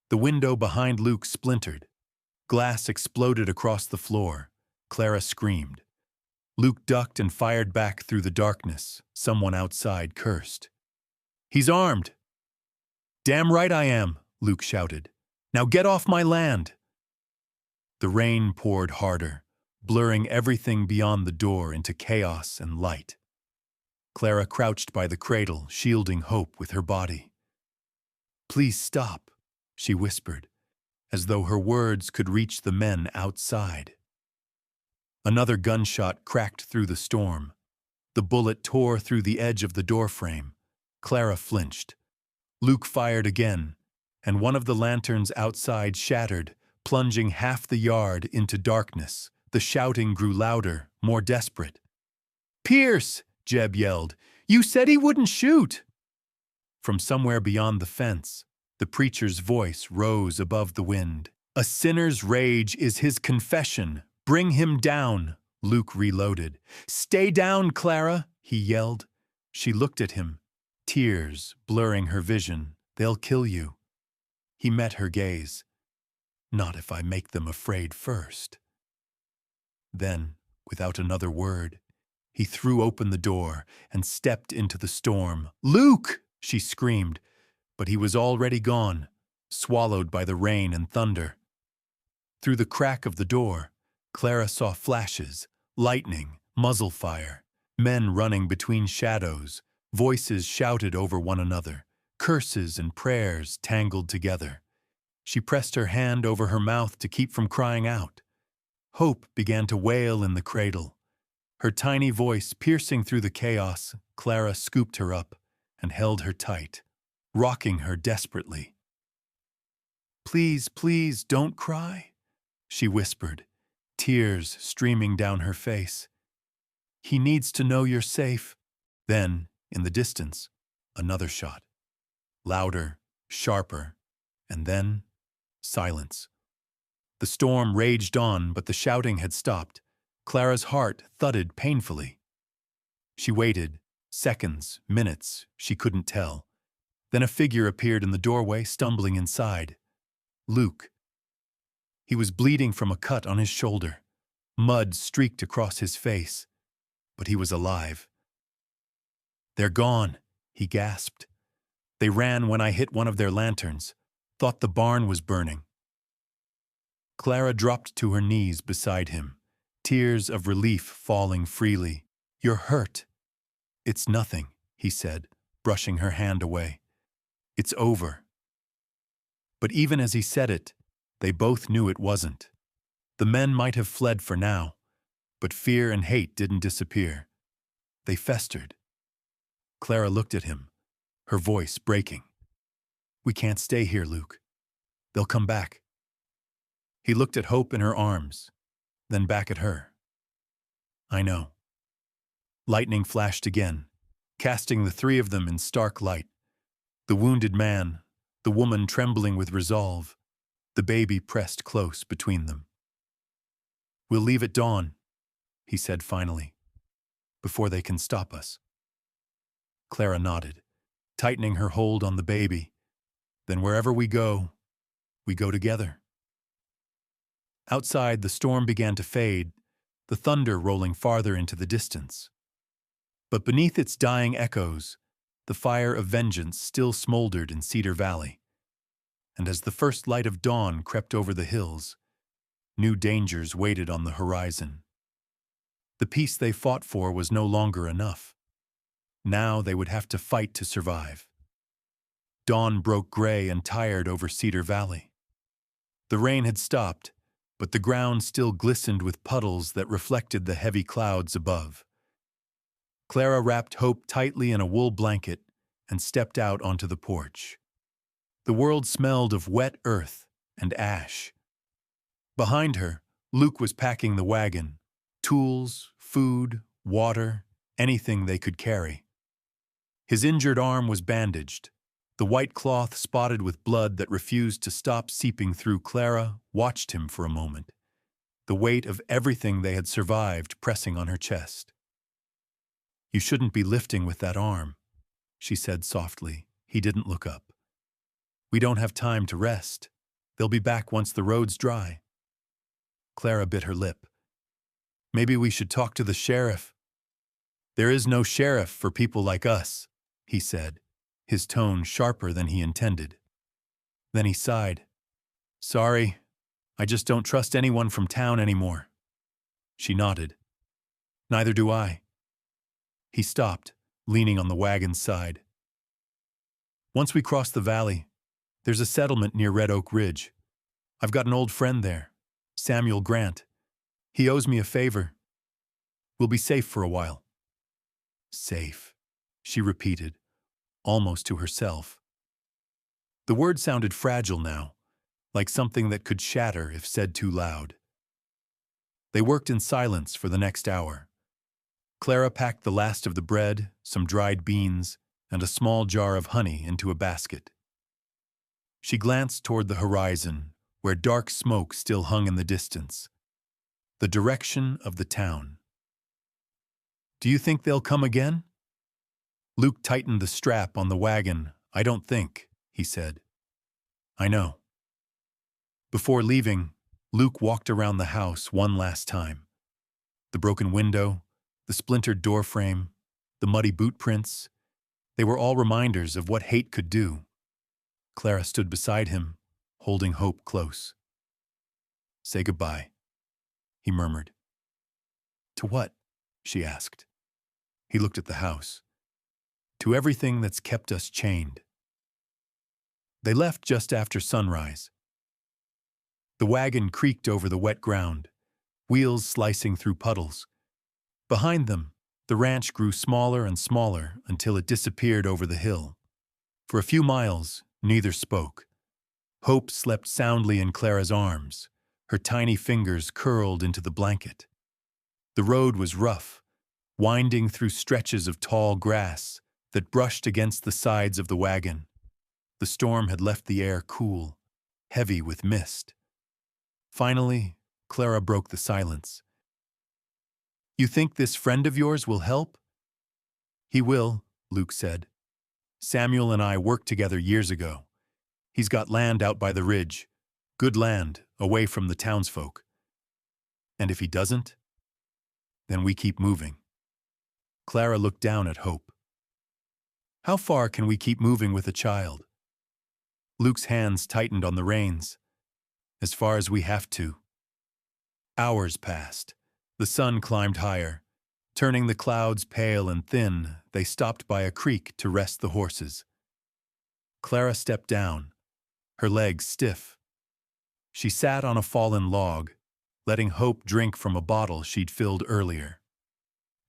Speaker 1: The window behind Luke splintered. Glass exploded across the floor. Clara screamed. Luke ducked and fired back through the darkness. Someone outside cursed. He's armed. Damn right I am, Luke shouted. Now get off my land. The rain poured harder, blurring everything beyond the door into chaos and light. Clara crouched by the cradle, shielding Hope with her body. Please stop, she whispered, as though her words could reach the men outside. Another gunshot cracked through the storm. The bullet tore through the edge of the doorframe. Clara flinched. Luke fired again, and one of the lanterns outside shattered, plunging half the yard into darkness. The shouting grew louder, more desperate. "Pierce!" Jeb yelled. "You said he wouldn't shoot!" From somewhere beyond the fence, the preacher's voice rose above the wind. "A sinner's rage is his confession. Bring him down!" Luke reloaded. "Stay down, Clara!" he yelled. She looked at him, tears blurring her vision. "They'll kill you." He met her gaze. "Not if I make them afraid first." Then, without another word, he threw open the door and stepped into the storm. "Luke!" she screamed, but he was already gone, swallowed by the rain and thunder. Through the crack of the door, Clara saw flashes, lightning, muzzle fire, men running between shadows, voices shouted over one another, curses and prayers tangled together. She pressed her hand over her mouth to keep from crying out. Hope began to wail in the cradle. Her tiny voice piercing through the chaos, Clara scooped her up and held her tight, rocking her desperately. "Please, please, don't cry," she whispered, tears streaming down her face. "He needs to know you're safe." Then, in the distance, another shot. Louder, sharper, and then silence. The storm raged on, but the shouting had stopped. Clara's heart thudded painfully. She waited, seconds, minutes, she couldn't tell. Then a figure appeared in the doorway, stumbling inside. Luke. He was bleeding from a cut on his shoulder. Mud streaked across his face, but he was alive. "They're gone," he gasped. "They ran when I hit one of their lanterns. Thought the barn was burning." Clara dropped to her knees beside him, tears of relief falling freely. "You're hurt." "It's nothing," he said, brushing her hand away. "It's over." But even as he said it, they both knew it wasn't. The men might have fled for now, but fear and hate didn't disappear. They festered. Clara looked at him, her voice breaking. "We can't stay here, Luke. They'll come back." He looked at Hope in her arms, then back at her. "I know." Lightning flashed again, casting the three of them in stark light. The wounded man, the woman trembling with resolve, the baby pressed close between them. "We'll leave at dawn," he said finally, "before they can stop us." Clara nodded, tightening her hold on the baby. "Then wherever we go together." Outside, the storm began to fade, the thunder rolling farther into the distance. But beneath its dying echoes, the fire of vengeance still smoldered in Cedar Valley. And as the first light of dawn crept over the hills, new dangers waited on the horizon. The peace they fought for was no longer enough. Now they would have to fight to survive. Dawn broke gray and tired over Cedar Valley. The rain had stopped, but the ground still glistened with puddles that reflected the heavy clouds above. Clara wrapped Hope tightly in a wool blanket and stepped out onto the porch. The world smelled of wet earth and ash. Behind her, Luke was packing the wagon, tools, food, water, anything they could carry. His injured arm was bandaged, the white cloth spotted with blood that refused to stop seeping through. Clara watched him for a moment, the weight of everything they had survived pressing on her chest. "You shouldn't be lifting with that arm," she said softly. He didn't look up. "We don't have time to rest. They'll be back once the road's dry." Clara bit her lip. "Maybe we should talk to the sheriff." "There is no sheriff for people like us," he said, his tone sharper than he intended. Then he sighed. "Sorry, I just don't trust anyone from town anymore." She nodded. "Neither do I." He stopped, leaning on the wagon's side. "Once we cross the valley, there's a settlement near Red Oak Ridge. I've got an old friend there, Samuel Grant. He owes me a favor. We'll be safe for a while." "Safe," she repeated, almost to herself. The word sounded fragile now, like something that could shatter if said too loud. They worked in silence for the next hour. Clara packed the last of the bread, some dried beans, and a small jar of honey into a basket. She glanced toward the horizon, where dark smoke still hung in the distance. The direction of the town. "Do you think they'll come again?" Luke tightened the strap on the wagon. "I don't think," he said. "I know." Before leaving, Luke walked around the house one last time. The broken window, the splintered doorframe, the muddy boot prints, they were all reminders of what hate could do. Clara stood beside him, holding Hope close. "Say goodbye," he murmured. "To what?" she asked. He looked at the house. "To everything that's kept us chained." They left just after sunrise. The wagon creaked over the wet ground, wheels slicing through puddles. Behind them, the ranch grew smaller and smaller until it disappeared over the hill. For a few miles, neither spoke. Hope slept soundly in Clara's arms, her tiny fingers curled into the blanket. The road was rough, winding through stretches of tall grass that brushed against the sides of the wagon. The storm had left the air cool, heavy with mist. Finally, Clara broke the silence. "You think this friend of yours will help?" "He will," Luke said. "Samuel and I worked together years ago. He's got land out by the ridge, good land, away from the townsfolk. And if he doesn't, then we keep moving." Clara looked down at Hope. "How far can we keep moving with a child?" Luke's hands tightened on the reins. "As far as we have to." Hours passed. The sun climbed higher. Turning the clouds pale and thin, they stopped by a creek to rest the horses. Clara stepped down, her legs stiff. She sat on a fallen log, letting Hope drink from a bottle she'd filled earlier.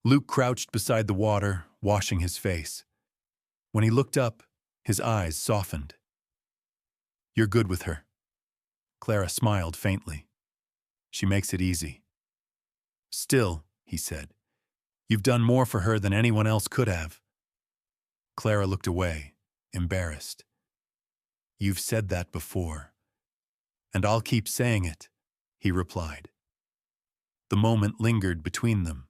Speaker 1: Luke crouched beside the water, washing his face. When he looked up, his eyes softened. "You're good with her." Clara smiled faintly. "She makes it easy." "Still," he said, "you've done more for her than anyone else could have." Clara looked away, embarrassed. "You've said that before. And I'll keep saying it," he replied. The moment lingered between them.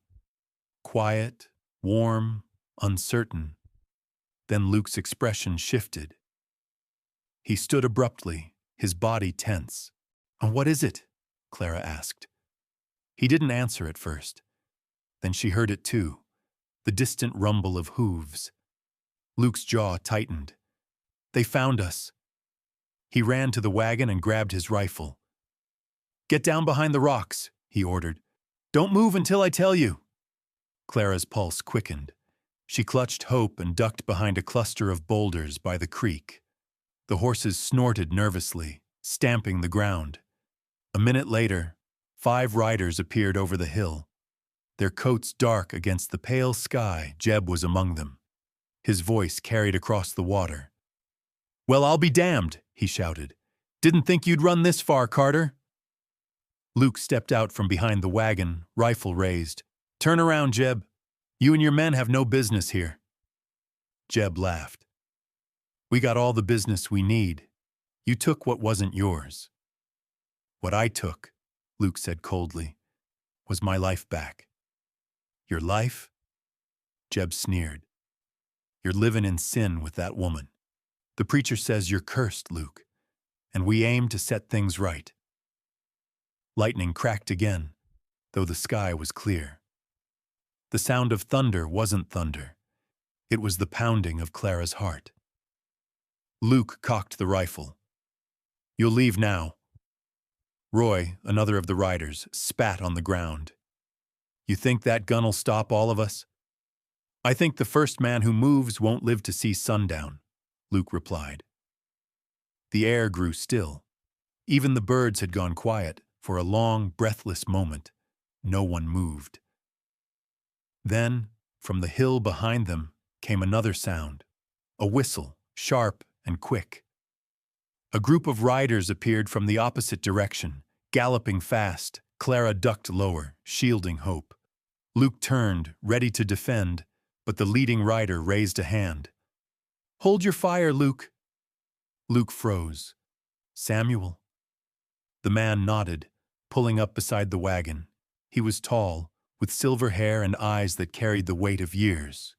Speaker 1: Quiet, warm, uncertain. Then Luke's expression shifted. He stood abruptly, his body tense. "What is it?" Clara asked. He didn't answer at first. Then she heard it too, the distant rumble of hooves. Luke's jaw tightened. "They found us." He ran to the wagon and grabbed his rifle. "Get down behind the rocks," he ordered. "Don't move until I tell you." Clara's pulse quickened. She clutched Hope and ducked behind a cluster of boulders by the creek. The horses snorted nervously, stamping the ground. A minute later, 5 riders appeared over the hill. Their coats dark against the pale sky. Jeb was among them. His voice carried across the water. "Well, I'll be damned," he shouted. "Didn't think you'd run this far, Carter." Luke stepped out from behind the wagon, rifle raised. "Turn around, Jeb. You and your men have no business here." Jeb laughed. "We got all the business we need. You took what wasn't yours." "What I took," Luke said coldly, "was my life back." "Your life?" Jeb sneered. "You're living in sin with that woman. The preacher says you're cursed, Luke, and we aim to set things right." Lightning cracked again, though the sky was clear. The sound of thunder wasn't thunder. It was the pounding of Clara's heart. Luke cocked the rifle. "You'll leave now." Roy, another of the riders, spat on the ground. "You think that gun'll stop all of us?" "I think the first man who moves won't live to see sundown," Luke replied. The air grew still. Even the birds had gone quiet. For a long, breathless moment, no one moved. Then, from the hill behind them, came another sound, A whistle, sharp and quick. A group of riders appeared from the opposite direction, galloping fast. Clara ducked lower, shielding Hope. Luke turned, ready to defend, but the leading rider raised a hand. "Hold your fire, Luke." Luke froze. "Samuel?" The man nodded, pulling up beside the wagon. He was tall, with silver hair and eyes that carried the weight of years.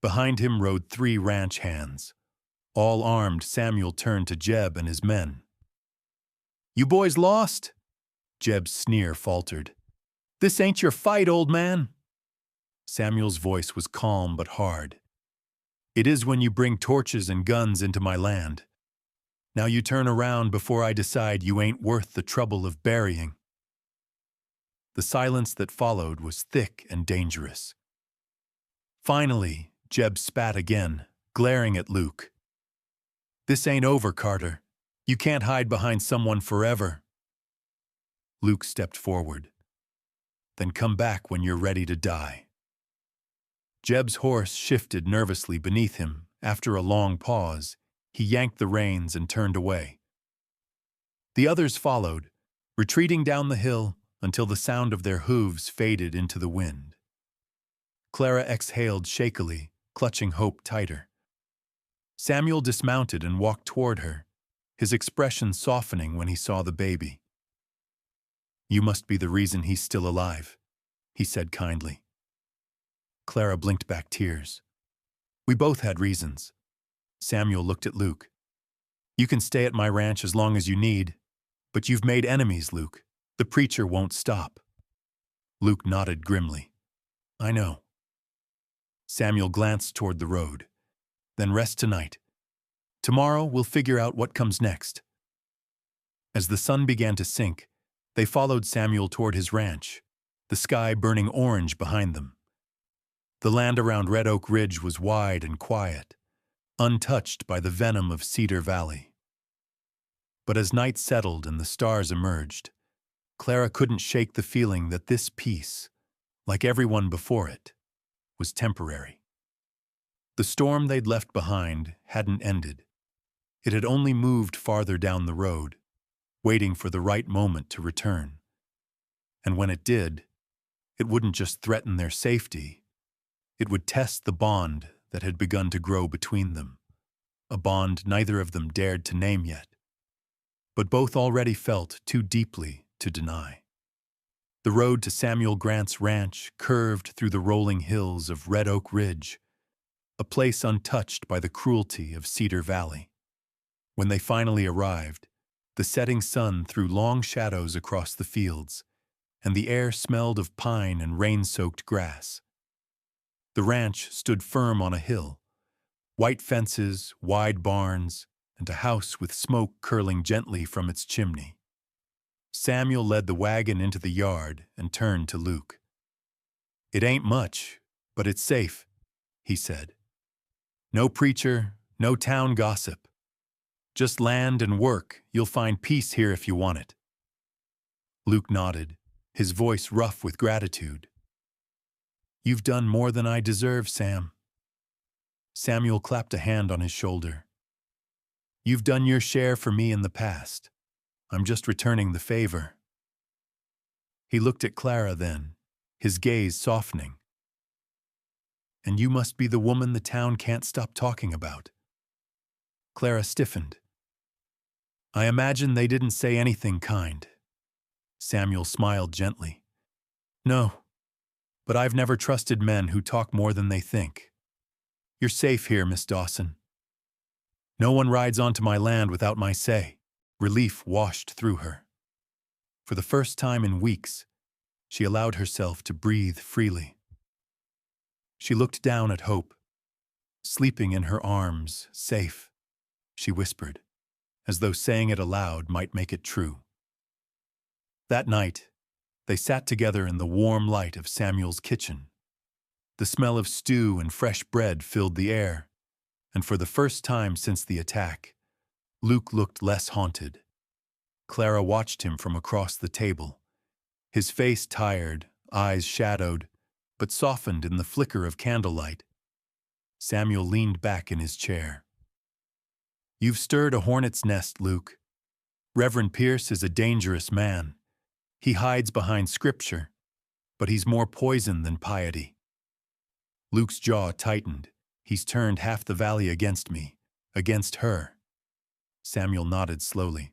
Speaker 1: Behind him rode 3 ranch hands. All armed, Samuel turned to Jeb and his men. "You boys lost?" Jeb's sneer faltered. "This ain't your fight, old man." Samuel's voice was calm but hard. "It is when you bring torches and guns into my land. Now you turn around before I decide you ain't worth the trouble of burying." The silence that followed was thick and dangerous. Finally, Jeb spat again, glaring at Luke. "This ain't over, Carter. You can't hide behind someone forever." Luke stepped forward. "Then come back when you're ready to die." Jeb's horse shifted nervously beneath him. After a long pause, he yanked the reins and turned away. The others followed, retreating down the hill until the sound of their hooves faded into the wind. Clara exhaled shakily, clutching Hope tighter. Samuel dismounted and walked toward her, his expression softening when he saw the baby. "You must be the reason he's still alive," he said kindly. Clara blinked back tears. "We both had reasons." Samuel looked at Luke. "You can stay at my ranch as long as you need, but you've made enemies, Luke. The preacher won't stop." Luke nodded grimly. "I know." Samuel glanced toward the road. "Then rest tonight. Tomorrow we'll figure out what comes next." As the sun began to sink, they followed Samuel toward his ranch, the sky burning orange behind them. The land around Red Oak Ridge was wide and quiet, untouched by the venom of Cedar Valley. But as night settled and the stars emerged, Clara couldn't shake the feeling that this peace, like everyone before it, was temporary. The storm they'd left behind hadn't ended. It had only moved farther down the road, waiting for the right moment to return. And when it did, it wouldn't just threaten their safety, it would test the bond that had begun to grow between them, a bond neither of them dared to name yet, but both already felt too deeply to deny. The road to Samuel Grant's ranch curved through the rolling hills of Red Oak Ridge, a place untouched by the cruelty of Cedar Valley. When they finally arrived, the setting sun threw long shadows across the fields, and the air smelled of pine and rain-soaked grass. The ranch stood firm on a hill, white fences, wide barns, and a house with smoke curling gently from its chimney. Samuel led the wagon into the yard and turned to Luke. "It ain't much, but it's safe," he said. "No preacher, no town gossip. Just land and work. You'll find peace here if you want it." Luke nodded, his voice rough with gratitude. "You've done more than I deserve, Sam." Samuel clapped a hand on his shoulder. "You've done your share for me in the past. I'm just returning the favor." He looked at Clara then, his gaze softening. "And you must be the woman the town can't stop talking about." Clara stiffened. "I imagine they didn't say anything kind." Samuel smiled gently. "No, but I've never trusted men who talk more than they think. You're safe here, Miss Dawson. No one rides onto my land without my say." Relief washed through her. For the first time in weeks, she allowed herself to breathe freely. She looked down at Hope. "Sleeping in her arms, safe," she whispered, as though saying it aloud might make it true. That night, they sat together in the warm light of Samuel's kitchen. The smell of stew and fresh bread filled the air, and for the first time since the attack, Luke looked less haunted. Clara watched him from across the table, his face tired, eyes shadowed, but softened in the flicker of candlelight. Samuel leaned back in his chair. You've stirred a hornet's nest, Luke. Reverend Pierce is a dangerous man. He hides behind scripture, but he's more poison than piety. Luke's jaw tightened. He's turned half the valley against me, against her. Samuel nodded slowly.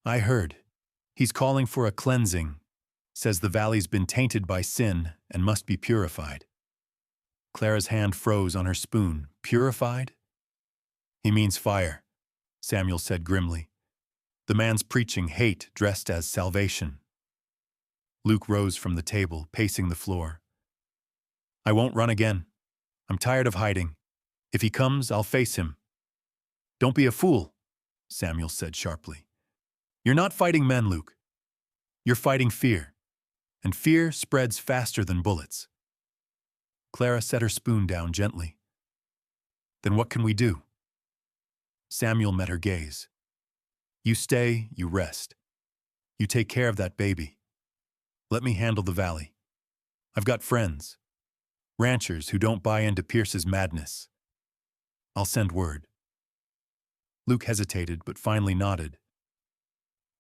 Speaker 1: I heard. He's calling for a cleansing. Says the valley's been tainted by sin and must be purified. Clara's hand froze on her spoon. Purified? He means fire, Samuel said grimly. The man's preaching hate dressed as salvation. Luke rose from the table, pacing the floor. I won't run again. I'm tired of hiding. If he comes, I'll face him. Don't be a fool, Samuel said sharply. You're not fighting men, Luke. You're fighting fear. And fear spreads faster than bullets. Clara set her spoon down gently. Then what can we do? Samuel met her gaze. You stay, you rest. You take care of that baby. Let me handle the valley. I've got friends. Ranchers who don't buy into Pierce's madness. I'll send word. Luke hesitated, but finally nodded.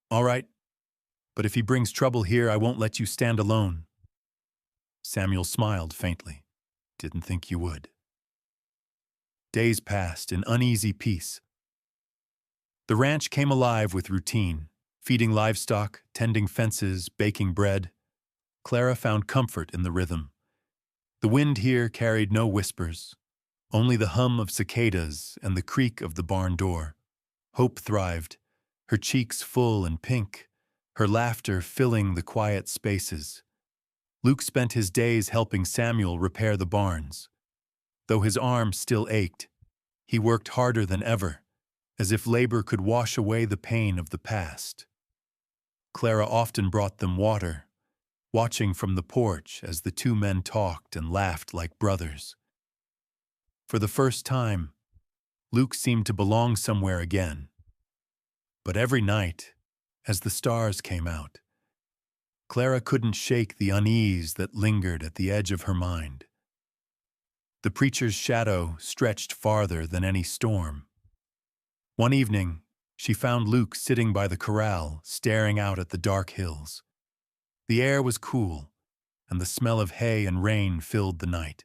Speaker 1: All right, but if he brings trouble here, I won't let you stand alone. Samuel smiled faintly. Didn't think you would. Days passed in uneasy peace. The ranch came alive with routine, feeding livestock, tending fences, baking bread. Clara found comfort in the rhythm. The wind here carried no whispers, only the hum of cicadas and the creak of the barn door. Hope thrived, her cheeks full and pink, her laughter filling the quiet spaces. Luke spent his days helping Samuel repair the barns. Though his arm still ached, he worked harder than ever, as if labor could wash away the pain of the past. Clara often brought them water, watching from the porch as the two men talked and laughed like brothers. For the first time, Luke seemed to belong somewhere again. But every night, as the stars came out, Clara couldn't shake the unease that lingered at the edge of her mind. The preacher's shadow stretched farther than any storm. One evening, she found Luke sitting by the corral, staring out at the dark hills. The air was cool, and the smell of hay and rain filled the night.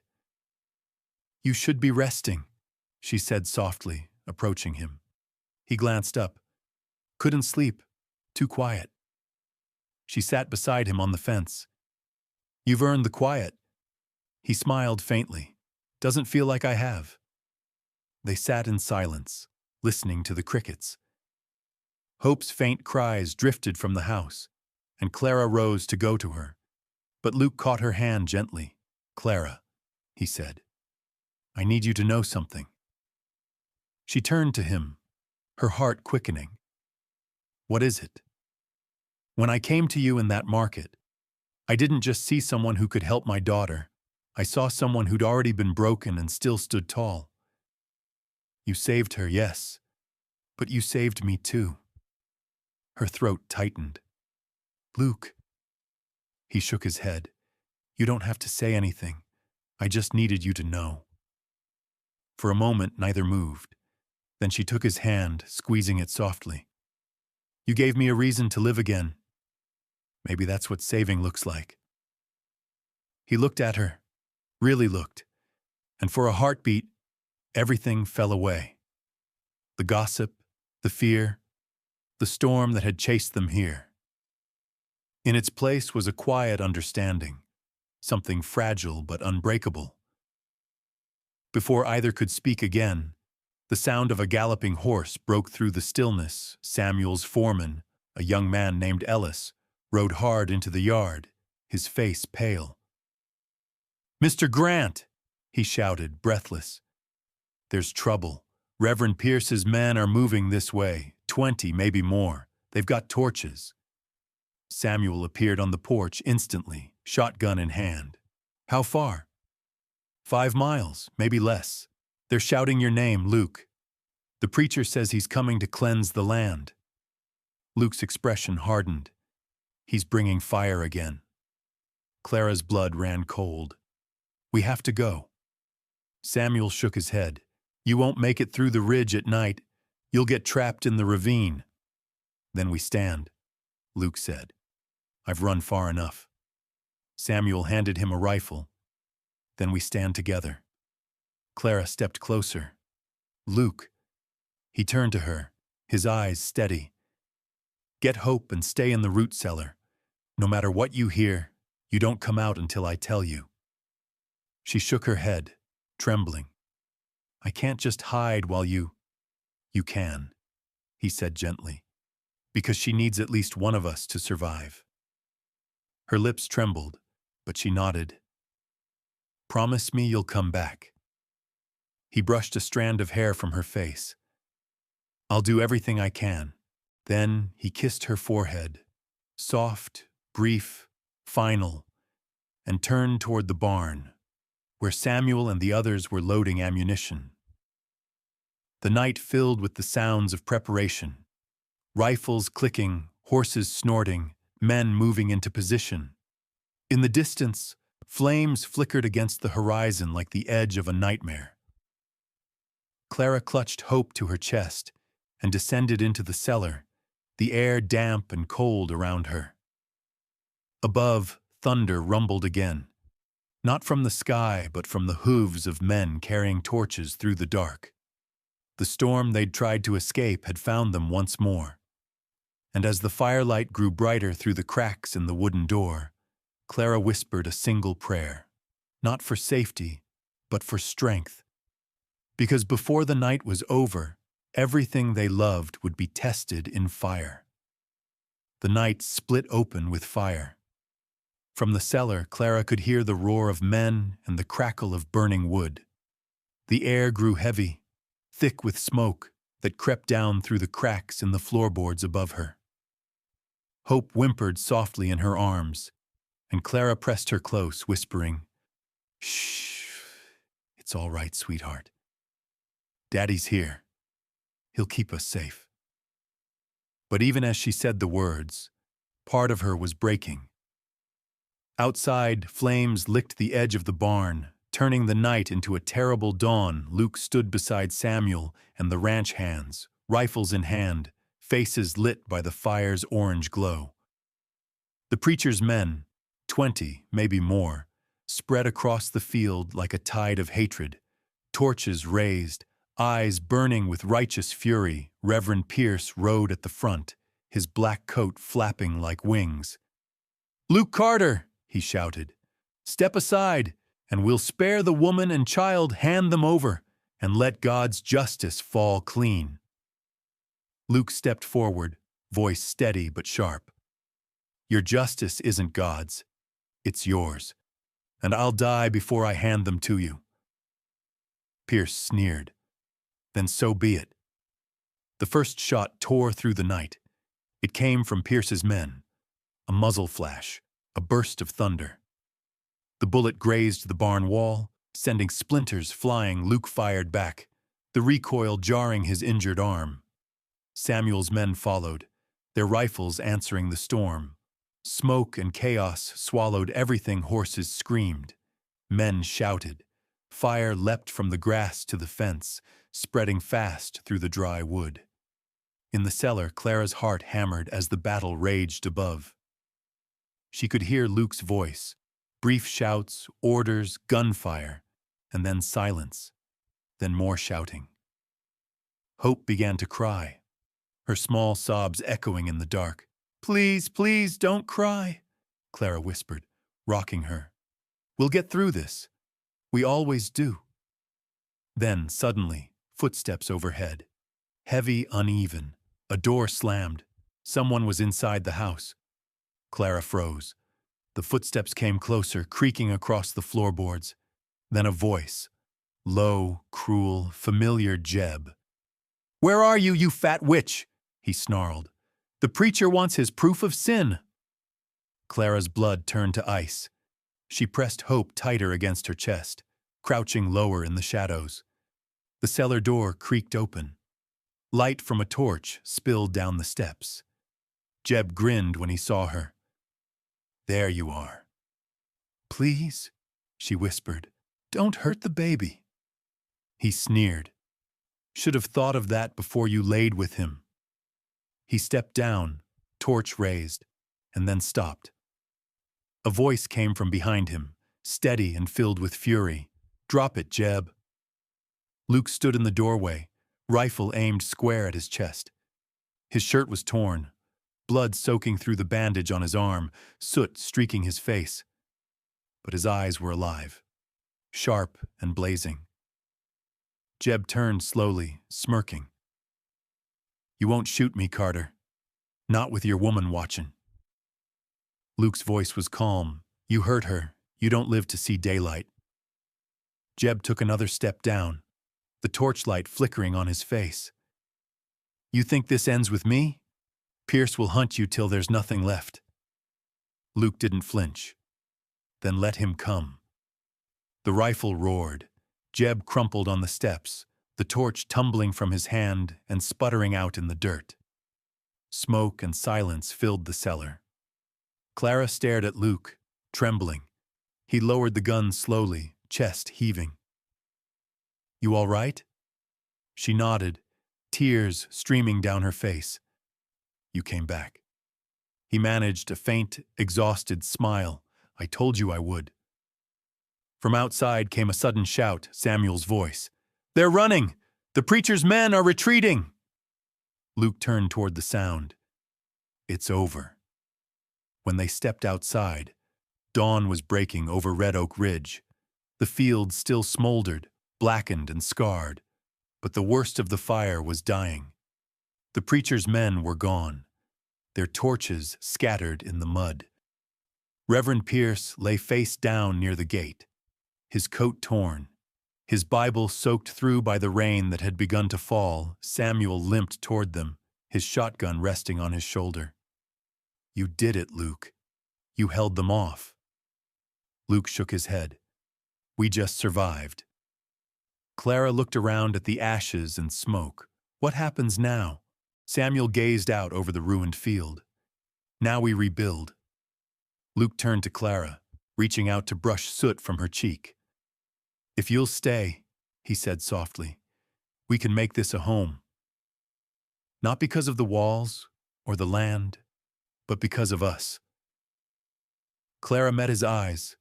Speaker 1: You should be resting, she said softly, approaching him. He glanced up. Couldn't sleep. Too quiet. She sat beside him on the fence. You've earned the quiet. He smiled faintly. Doesn't feel like I have. They sat in silence, listening to the crickets. Hope's faint cries drifted from the house, and Clara rose to go to her. But Luke caught her hand gently. Clara, he said, I need you to know something. She turned to him, her heart quickening. What is it? When I came to you in that market, I didn't just see someone who could help my daughter. I saw someone who'd already been broken and still stood tall. You saved her, yes, but you saved me too. Her throat tightened. Luke. He shook his head. You don't have to say anything. I just needed you to know. For a moment, neither moved. Then she took his hand, squeezing it softly. You gave me a reason to live again. Maybe that's what saving looks like. He looked at her, really looked, and for a heartbeat, everything fell away. The gossip, the fear, the storm that had chased them here. In its place was a quiet understanding, something fragile but unbreakable. Before either could speak again, the sound of a galloping horse broke through the stillness. Samuel's foreman, a young man named Ellis, rode hard into the yard, his face pale. Mr. Grant, he shouted, breathless. There's trouble. Reverend Pierce's men are moving this way, 20, maybe more. They've got torches. Samuel appeared on the porch instantly, shotgun in hand. How far? 5 miles, maybe less. They're shouting your name, Luke. The preacher says he's coming to cleanse the land. Luke's expression hardened. He's bringing fire again. Clara's blood ran cold. We have to go. Samuel shook his head. You won't make it through the ridge at night. You'll get trapped in the ravine. Then we stand, Luke said. I've run far enough. Samuel handed him a rifle. Then we stand together. Clara stepped closer. Luke. He turned to her, his eyes steady. Get hope and stay in the root cellar. No matter what you hear, you don't come out until I tell you. She shook her head, trembling. I can't just hide while you can, he said gently, because she needs at least one of us to survive. Her lips trembled, but she nodded. Promise me you'll come back. He brushed a strand of hair from her face. I'll do everything I can. Then he kissed her forehead, soft, brief, final, and turned toward the barn, where Samuel and the others were loading ammunition. The night filled with the sounds of preparation. Rifles clicking, horses snorting, men moving into position. In the distance, flames flickered against the horizon like the edge of a nightmare. Clara clutched hope to her chest and descended into the cellar, the air damp and cold around her. Above, thunder rumbled again, not from the sky but from the hooves of men carrying torches through the dark. The storm they'd tried to escape had found them once more. And as the firelight grew brighter through the cracks in the wooden door, Clara whispered a single prayer, not for safety, but for strength. Because before the night was over, everything they loved would be tested in fire. The night split open with fire. From the cellar, Clara could hear the roar of men and the crackle of burning wood. The air grew heavy, thick with smoke that crept down through the cracks in the floorboards above her. Hope whimpered softly in her arms, and Clara pressed her close, whispering, "Shh, it's all right, sweetheart. Daddy's here. He'll keep us safe." But even as she said the words, part of her was breaking. Outside, flames licked the edge of the barn, turning the night into a terrible dawn. Luke stood beside Samuel and the ranch hands, rifles in hand, faces lit by the fire's orange glow. The preacher's men, 20, maybe more, spread across the field like a tide of hatred, torches raised, eyes burning with righteous fury. Reverend Pierce rode at the front, his black coat flapping like wings. "Luke Carter," he shouted, "step aside, and we'll spare the woman and child, hand them over, and let God's justice fall clean." Luke stepped forward, voice steady but sharp. "Your justice isn't God's, it's yours, and I'll die before I hand them to you." Pierce sneered. "Then so be it." The first shot tore through the night. It came from Pierce's men. A muzzle flash, a burst of thunder. The bullet grazed the barn wall, sending splinters flying. Luke fired back, the recoil jarring his injured arm. Samuel's men followed, their rifles answering the storm. Smoke and chaos swallowed everything. Horses screamed. Men shouted. Fire leapt from the grass to the fence, spreading fast through the dry wood. In the cellar, Clara's heart hammered as the battle raged above. She could hear Luke's voice, brief shouts, orders, gunfire, and then silence, then more shouting. Hope began to cry, her small sobs echoing in the dark. "Please, please, don't cry," Clara whispered, rocking her. "We'll get through this. We always do." Then, suddenly, footsteps overhead. Heavy, uneven. A door slammed. Someone was inside the house. Clara froze. The footsteps came closer, creaking across the floorboards. Then a voice. Low, cruel, familiar. "Jeb." "Where are you, you fat witch?" he snarled. "The preacher wants his proof of sin." Clara's blood turned to ice. She pressed Hope tighter against her chest, crouching lower in the shadows. The cellar door creaked open. Light from a torch spilled down the steps. Jeb grinned when he saw her. "There you are." "Please," she whispered, "don't hurt the baby." He sneered. Should have thought of that before you laid with him. He stepped down, torch raised, and then stopped. A voice came from behind him, steady and filled with fury. Drop it, Jeb. Luke stood in the doorway, rifle aimed square at his chest. His shirt was torn, blood soaking through the bandage on his arm, soot streaking his face. But his eyes were alive, sharp and blazing. Jeb turned slowly, smirking. You won't shoot me, Carter. Not with your woman watching. Luke's voice was calm. You hurt her. You don't live to see daylight. Jeb took another step down, the torchlight flickering on his face. You think this ends with me? Pierce will hunt you till there's nothing left. Luke didn't flinch. Then let him come. The rifle roared. Jeb crumpled on the steps, the torch tumbling from his hand and sputtering out in the dirt. Smoke and silence filled the cellar. Clara stared at Luke, trembling. He lowered the gun slowly, chest heaving. You all right? She nodded, tears streaming down her face. You came back. He managed a faint, exhausted smile. I told you I would. From outside came a sudden shout, Samuel's voice. They're running! The preacher's men are retreating! Luke turned toward the sound. It's over. When they stepped outside, dawn was breaking over Red Oak Ridge. The fields still smoldered, blackened and scarred, but the worst of the fire was dying. The preacher's men were gone, their torches scattered in the mud. Reverend Pierce lay face down near the gate, his coat torn, his Bible soaked through by the rain that had begun to fall. Samuel limped toward them, his shotgun resting on his shoulder. You did it, Luke. You held them off. Luke shook his head. We just survived. Clara looked around at the ashes and smoke. What happens now? Samuel gazed out over the ruined field. Now we rebuild. Luke turned to Clara, reaching out to brush soot from her cheek. If you'll stay, he said softly, we can make this a home. Not because of the walls or the land, but because of us. Clara met his eyes,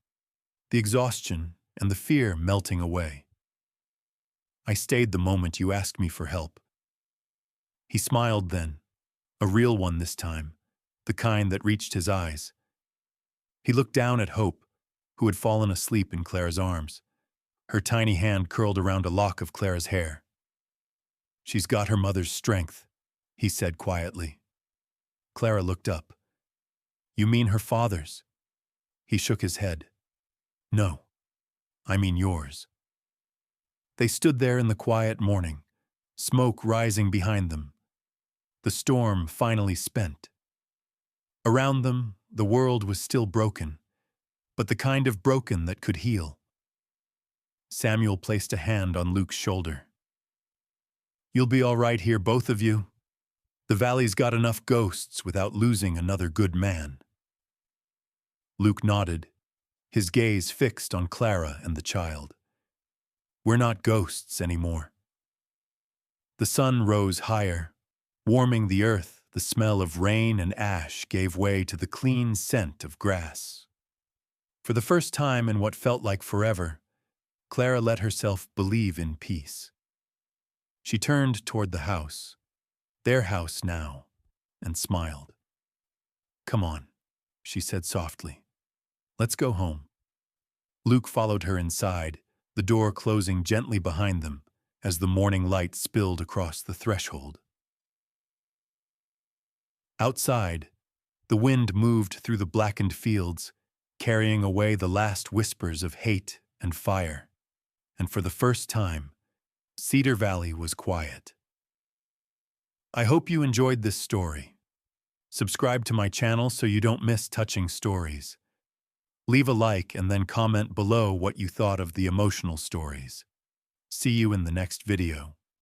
Speaker 1: the exhaustion and the fear melting away. I stayed the moment you asked me for help. He smiled then, a real one this time, the kind that reached his eyes. He looked down at Hope, who had fallen asleep in Clara's arms. Her tiny hand curled around a lock of Clara's hair. She's got her mother's strength, he said quietly. Clara looked up. You mean her father's? He shook his head. No, I mean yours. They stood there in the quiet morning, smoke rising behind them. The storm finally spent. Around them, the world was still broken, but the kind of broken that could heal. Samuel placed a hand on Luke's shoulder. You'll be all right here, both of you. The valley's got enough ghosts without losing another good man. Luke nodded, his gaze fixed on Clara and the child. We're not ghosts anymore. The sun rose higher, warming the earth. The smell of rain and ash gave way to the clean scent of grass. For the first time in what felt like forever, Clara let herself believe in peace. She turned toward the house, their house now, and smiled. Come on, she said softly. Let's go home. Luke followed her inside, the door closing gently behind them as the morning light spilled across the threshold. Outside, the wind moved through the blackened fields, carrying away the last whispers of hate and fire. And for the first time, Cedar Valley was quiet. I hope you enjoyed this story. Subscribe to my channel so you don't miss touching stories. Leave a like and then comment below what you thought of the emotional stories. See you in the next video.